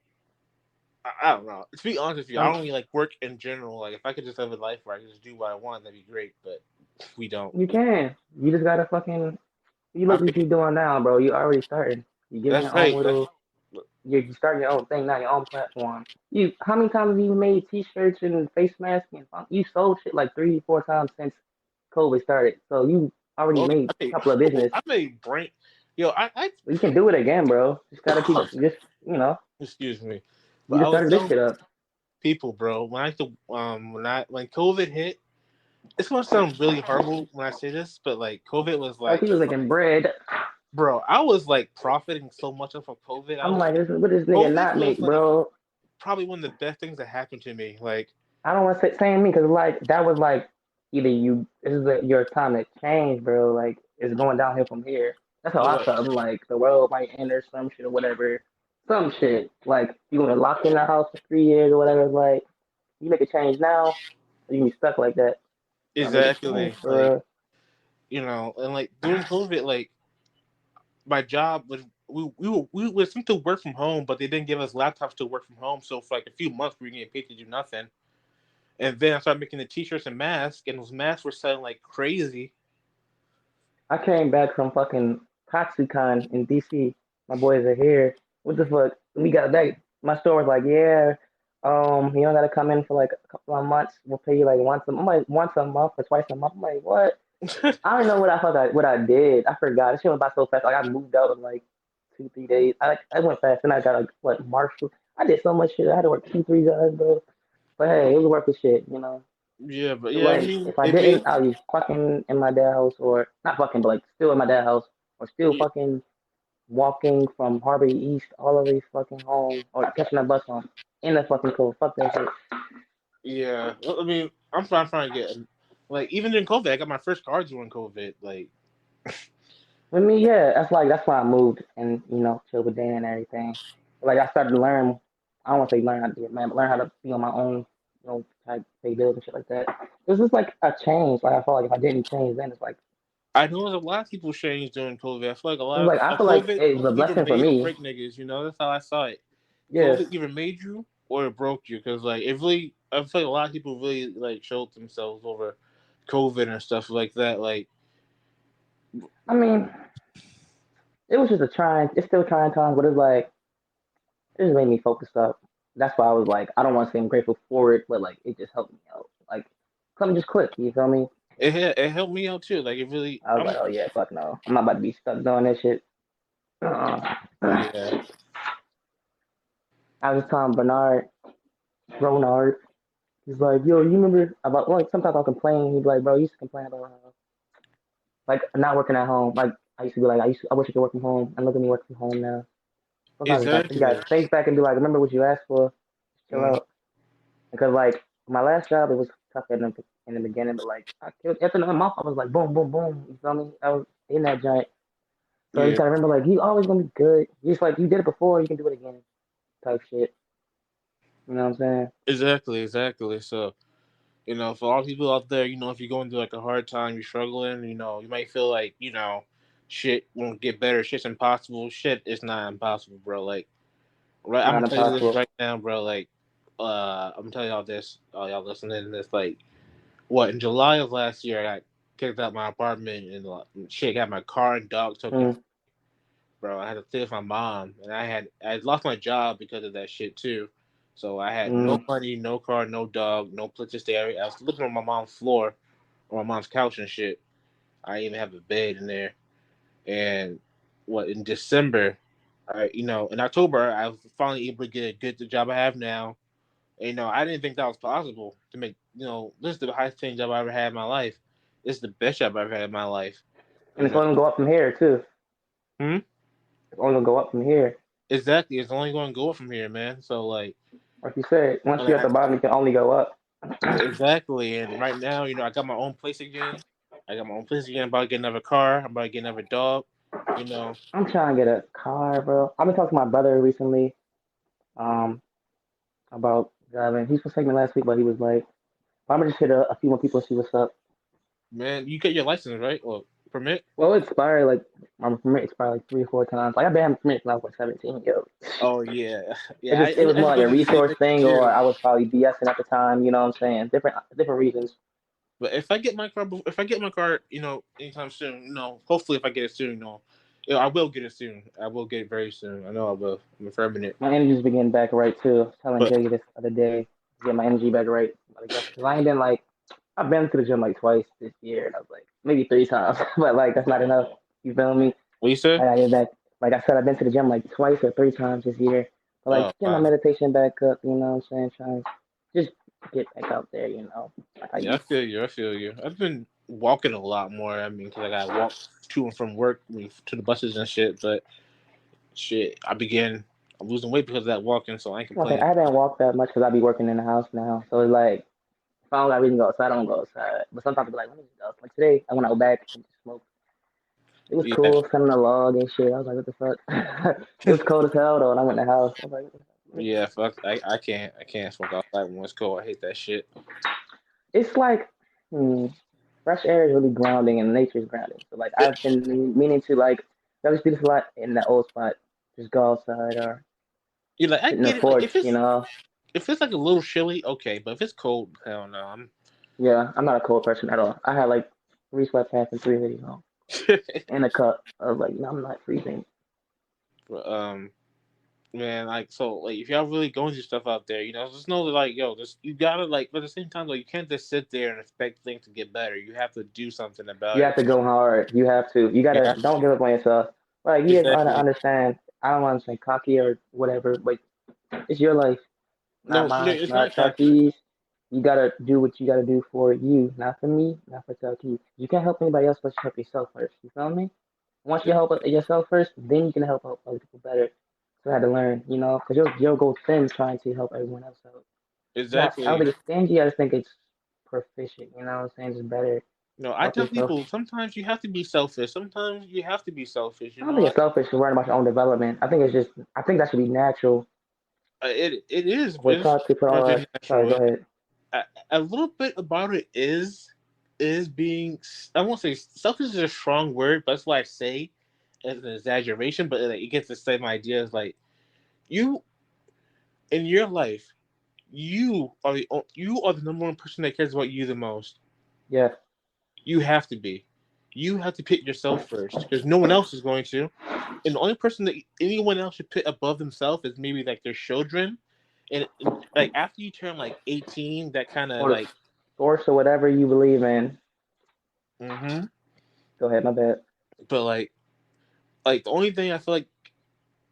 I don't know. To be honest with you, I don't really like work in general. Like, if I could just have a life where I could just do what I want, that'd be great. But we don't. You can. You just gotta fucking. You I look what mean, you're doing now, bro. You already started. You getting that's your own right. little. You're starting your own thing now, your own platform. You, how many times have you made T-shirts and face masks and you sold shit like 3, 4 times since COVID started. So you already Well, made a couple of business. I made brain. Yo, I You can do it again, bro. Just gotta keep. Just excuse me, you but I just was started this telling shit up. people, bro, when COVID hit, it's gonna sound really horrible when I say this, but like COVID was Like like, he was making bread. bro, I was like profiting so much off of COVID. I'm like, what this nigga COVID not was make, like bro? probably one of the best things that happened to me. Like, I don't want to say saying me because like that was like either you this is your time to change, bro. Like it's going downhill from here. That's how I what? felt. I'm like the world might end or some shit or whatever. Some shit like you gonna lock in the house for 3 years or whatever. Like you make a change now, or you can be stuck like that. So I make a change Exactly. Like, for and like during COVID, like my job was we were supposed to work from home, but they didn't give us laptops to work from home. So for like a few months, we were getting paid to do nothing. And then I started making the t-shirts and masks, and those masks were selling like crazy. I came back from fucking Katsucon in DC. My boys are here. What the fuck? We got back. My store was like, yeah, you don't gotta come in for like a couple of months. We'll pay you like once a. I'm like once a month or twice a month. I'm like, what? I don't know what I did. I forgot. This shit went by so fast. Like I moved out in like 2, 3 days. I went fast. And I got like what Marshall. I did so much shit. I had to work 2, 3 jobs, bro. But hey, it was worth the shit. Yeah, but yeah, I Like mean, if I it made didn't, I'd be fucking in my dad's house or not fucking, but like still in my dad's house or still yeah, fucking walking from Harbor East all the way fucking home or catching a bus home in the fucking cold. Fuck that shit. yeah. I mean, I'm trying to get like even during COVID, I got my first car during COVID. Like, I mean, yeah, that's why I moved and chill with Dan and everything. Like I started to learn. I don't want to say learn how to do it, man, but learn how to be on my own. Type pay bills and shit like that. This is like a change. Like I felt like if I didn't change, then it's like I know there's a lot of people changed during COVID. I feel like a it's lot like I of feel like COVID it was a either blessing for made or me. break niggas. That's how I saw it. Yes. COVID either made you or it broke you because like it really, I feel like a lot of people really like showed themselves over COVID and stuff like that. Like, I mean, it was just a trying. It's still trying times, but it's like it just made me focus up. That's why I was like, I don't want to say I'm grateful for it, but like it just helped me out. Like something just clicked. You feel me? it helped me out too. Like it really, I was like, oh yeah, fuck no, I'm not about to be stuck doing this shit. yeah. I was telling Ronard, he's like, yo, you remember about like sometimes I'll complain. He'd be like, bro, you used to complain about like not working at home. Like I used to be like, I wish I could work from home. And look at me working from home now. Sometimes it's like you Exactly. gotta think back and be like, remember what you asked for. Chill Mm. out. Because like my last job, it was tough in the beginning, but like after another month, I was like, boom, boom, boom. You feel me? I was in that giant. So you Yeah. gotta remember, like, you always gonna be good. Just like you did it before, you can do it again. Type shit. You know what I'm saying? Exactly. Exactly. So for all people out there, if you're going through like a hard time, you're struggling, you might feel like shit won't get better. Shit's impossible. Shit is not impossible, bro. Like, right, I'm Not gonna tell you this impossible. right now, bro. Like, I'm gonna tell y'all this. All y'all listening to this, like, what in July of last year, I got kicked out my apartment and shit, got my car and dog taken. Mm, Bro, I had to stay with my mom, and I lost my job because of that shit too. So I had no mm. money, no car, no dog, no place to stay. I was living on my mom's floor, on my mom's couch and shit. I didn't even have a bed in there. And in December, in October, I was finally able to get the job I have now. And, I didn't think that was possible to make. This is the highest paying job I ever had in my life. This is the best job I've ever had in my life. And it's only gonna go up from here too. Hmm? It's only gonna go up from here. Exactly. It's only going to go up from here, man. So like, Like you said, once and you're at I, the bottom, you can only go up. exactly. And right now, I got my own place again. I got my own place again. I'm about to get another car. I'm about to get another dog. You know. I'm trying to get a car, bro. I've been talking to my brother recently, um, about driving. He was supposed to take me last week, but he was like, I'm gonna just hit a few more people and see what's up. Man, you get your license, right? Well, Permit? Well, it expired like my permit expired like 3 or 4 times. Like I've been having permit since I was like 17. Yo, Oh yeah, it yeah. just it was I more just like a go to the same resource thing thing, too. or I was probably BSing at the time. You know what I'm saying? Different reasons. But if I get my car, anytime soon, hopefully if I get it soon, I will get it soon. I will get it very soon. I know I will. I'm affirming it. My energy's been getting back right too. I was telling But Jay this other day to get my energy back right. Because I ain't been like I've been to the gym like twice this year, and I was like maybe 3 times, but like that's not enough. You feel me? what you say? I gotta get back. Like I said, I've been to the gym like twice or 3 times this year. But like Oh get my wow. meditation back up, you know what I'm saying? Trying to just get back out there, you know. Like I Yeah, I used feel you. I feel you. I've been walking a lot more. I mean, because I got to walk to and from work to the buses and shit. But shit, I'm losing weight because of that walking, so I ain't to. complaining. I haven't walked that much because I be working in the house now. So it's like if I don't got reason to go outside, I don't go outside. But sometimes I be like, let me just go. Like today, I went out back and just smoked. It was Yeah. cool, sitting on the log and shit. I was like, what the fuck? It was cold as hell though, and I went in the house. I was like, what the fuck? Yeah, fuck. I can't smoke outside when it's cold. I hate that shit. It's like, fresh air is really grounding and nature's grounding. So like I've been meaning to like I used to do this a lot in that old spot. Just go outside or You're like, I sit in the get it. Like porch, you know. if it's like a little chilly, okay. But if it's cold, hell no. I'm. Yeah, I'm not a cold person at all. I had like 3 sweatpants and 3 hoodies on and a cup. I was like, no, I'm not freezing. But, man, like so, like if y'all really going through stuff out there, just know that like, yo, just you gotta like, but at the same time, like you can't just sit there and expect things to get better. You have to do something about You have it. to go hard. You have to. You gotta Yeah, don't give up on yourself. Like you just gotta exactly. understand. I don't want to say cocky or whatever, but it's your life, not No, mine, it's not not cocky. Talkeys. You gotta do what you gotta do for you, not for me, not for Talkeys. You can't help anybody else but you help yourself first. You feel me? Once you help yourself first, then you can help out other people better. So I had to learn, you know, because you'll go thin trying to help everyone else out. I don't Exactly. think it's stingy. I just think it's proficient. You know what I'm saying? Just better I help tell yourself. people sometimes you have to be selfish. Sometimes you have to be selfish. I don't think it's selfish to worry about your own development. I think that should be natural. It is. We're It's taught to put more all than our. Sorry, natural. go ahead. A little bit about it is being. I won't say selfish is a strong word, but that's what I say as an exaggeration. But like, it gets the same idea as like you in your life. You are the number one person that cares about you the most. Yeah, You have to be. You have to put yourself first because no one else is going to. And the only person that anyone else should put above themselves is maybe like their children. And like after you turn like 18, that kind of or like. source or whatever you believe in. Mm-hmm. Go ahead, my bad. But like the only thing I feel like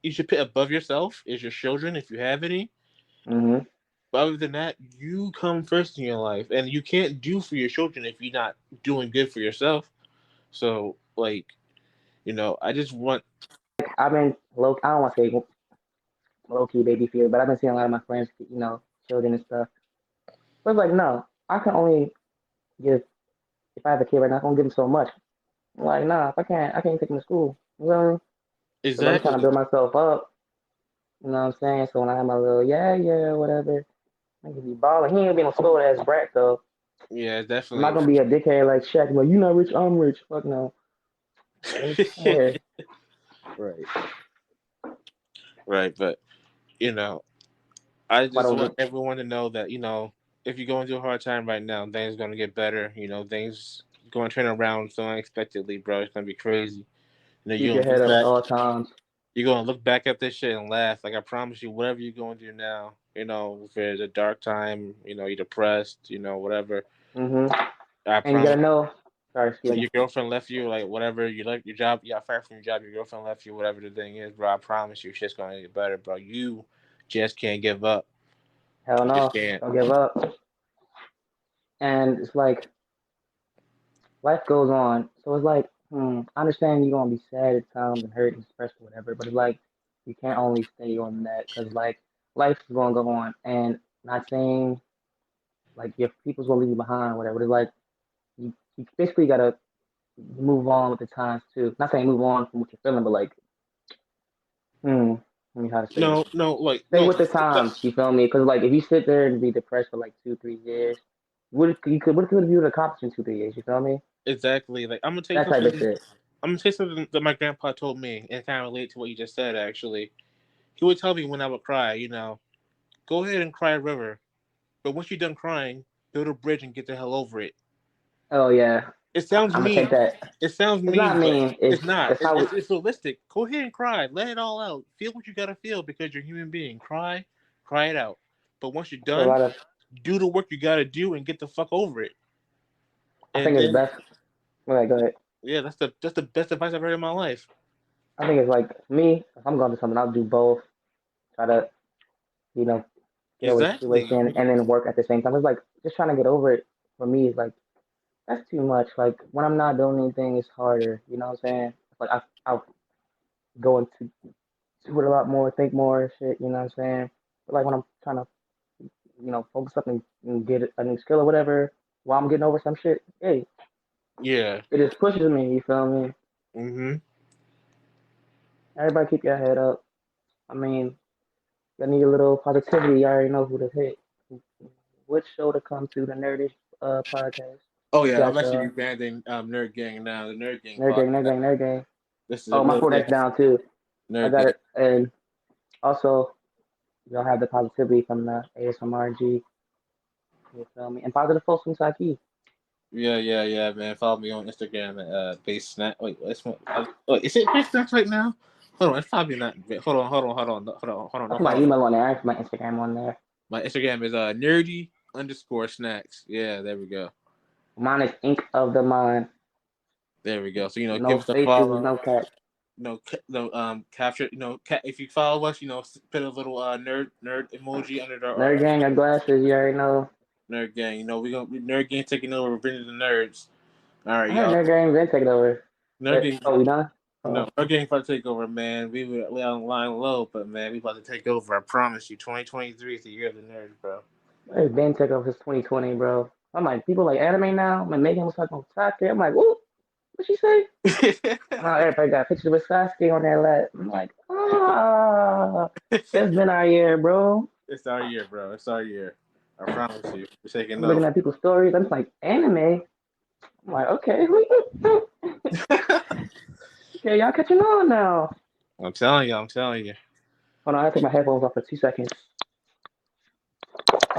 you should put above yourself is your children if you have any. Mhm. But other than that, you come first in your life, and you can't do for your children if you're not doing good for yourself. So like, I just want. I've been low. I don't want to say low key baby fear, but I've been seeing a lot of my friends, you know, children and stuff. But it's like, no, I can only give if I have a kid right now, I can only give them so much. I'm like, nah, if I can't take them to school. You know what I mean? Because I'm trying to Exactly. build myself up. You know what I'm saying? So when I have my little whatever, I can be balling. He ain't gonna be no spoiled ass brat though. Yeah, I'm not definitely. gonna be a dickhead like Shaq. Like, you not rich, I'm rich. Fuck no. Let me come here. Right. Right. But you know, I But I just want don't everyone to know that if you're going through a hard time right now, things are gonna get better. Things going to turn around so unexpectedly, bro. It's gonna be crazy. keep You're your gonna head look up at back. all times. You're gonna look back at this shit and laugh. Like I promise you, whatever you're going through now, if it's a dark time, you're depressed, whatever. Mhm. I And you gotta promise. know. Sorry, excuse me. Your girlfriend left you, like whatever. You left your job. You got fired from your job. Your girlfriend left you. Whatever the thing is, bro. I promise you, shit's gonna get better, bro. You just can't give up. Hell You just no. can't. Don't give up. And it's like life goes on. So it's like, I understand you're gonna be sad at times and hurt and stressed or whatever, but it's like you can't only stay on that because like life is gonna go on. And not saying like your people's gonna leave you behind or whatever. But it's like you basically gotta move on with the times too. Not saying move on from what you're feeling, but like, let me how to say this. No, no, like Stay no. with the times. You feel me? Because like if you sit there and be depressed for like 2, 3 years, what could you accomplish in 2, 3 years? You feel me? Exactly. Like I'm gonna tell you That type of something. shit. I'm gonna say something that my grandpa told me, and kind of relate to what you just said. Actually, he would tell me when I would cry, go ahead and cry a river, but once you're done crying, build a bridge and get the hell over it. Oh yeah. It sounds I'm gonna take mean. that. It sounds It's not mean, but mean. it's not. It's how It's realistic. Go ahead and cry. Let it all out. Feel what you gotta feel because you're a human being. Cry it out. But once you're a done, lot of. do the work you gotta do and get the fuck over it. I And think it's then, best. Go ahead. yeah, that's the best advice I've heard in my life. I think it's like me. If I'm going to something, I'll do both. Try to, you know, get over the Exactly. situation and then work at the same time. It's like just trying to get over it for me is like that's too much. Like when I'm not doing anything, it's harder. You know what I'm saying? Like I'll go into do it a lot more, think more, shit. You know what I'm saying? But like when I'm trying to, focus up and get a new skill or whatever while I'm getting over some shit, hey, Yeah. it just pushes me. You feel me? Mhm. Everybody keep your head up. I mean, you need a little positivity. You already know who to hit. Which show to come to the Nerdish podcast? Oh You yeah, I'm got actually rebranding Nerd Gang now. The Nerd Gang Nerd Gang, Nerd podcast. Gang, Nerd Gang. This is a Oh, my real phone thing. that's down too. I Nerd got Gang. it. And also, you'll have the positivity from the ASMRG. You feel me? And positive folks from Saki. Yeah, man. Follow me on Instagram at Base Snack. Wait, wait, is it Base Snacks right now? Hold on, it's probably not. Hold on. I Don't put my follow me. email on there. I put my Instagram on there. My Instagram is nerdy_snacks. Yeah, there we go. Mine is Ink of the Mind. There we go. So No give us a spaces, follow. no cat. Capture. If you follow us, put a little nerd emoji under Nerd our Gang of glasses, you already know. Nerd Gang. We Nerd Gang taking over. We're bringing the nerds. All right, I heard y'all. Nerd Gang been taking over. Nerd Gang. We done? No, Oh, Nerd Gang about to take over, man. We on line low, but man, we about to take over. I promise you. 2023 is the year of the nerds, bro. it's been taking over since 2020, bro. I'm like, people like anime now. I'm like, Megan was talking about Sasuke. I'm like, whoop, what she say? Now everybody got pictures with Sasuke on their lap. I'm like, it's been our year, bro. It's our year, bro. It's our year. I promise you. We're taking I'm looking over. at people's stories. I'm just like, anime? I'm like, okay. Okay, y'all catching on now. I'm telling you. I'm telling you. Hold on, I take my headphones off for 2 seconds.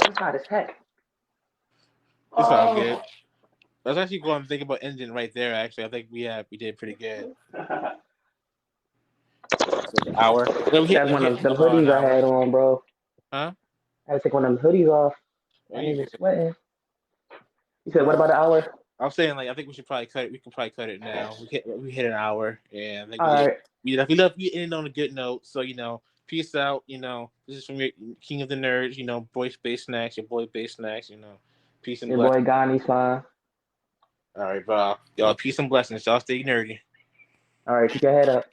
It's hot as heck. It's all good. I was actually going to think about ending right there. Actually, I think we did pretty good. So the hour. That's one of them hoodies I had on, bro. Huh? I had to take one of them hoodies off. I ain't even sweating. You said, what about an hour? I'm saying, like, I think we should probably cut it. We can probably cut it now. We hit an hour, and I think all right. We love you ending on a good note. So peace out. This is from your King of the Nerds. Boy Space Snacks. Your boy Base Snacks. Peace and blessings. Your boy Ghani's fine. All right, bro. Y'all, peace and blessings. Y'all stay nerdy. All right, keep your head up.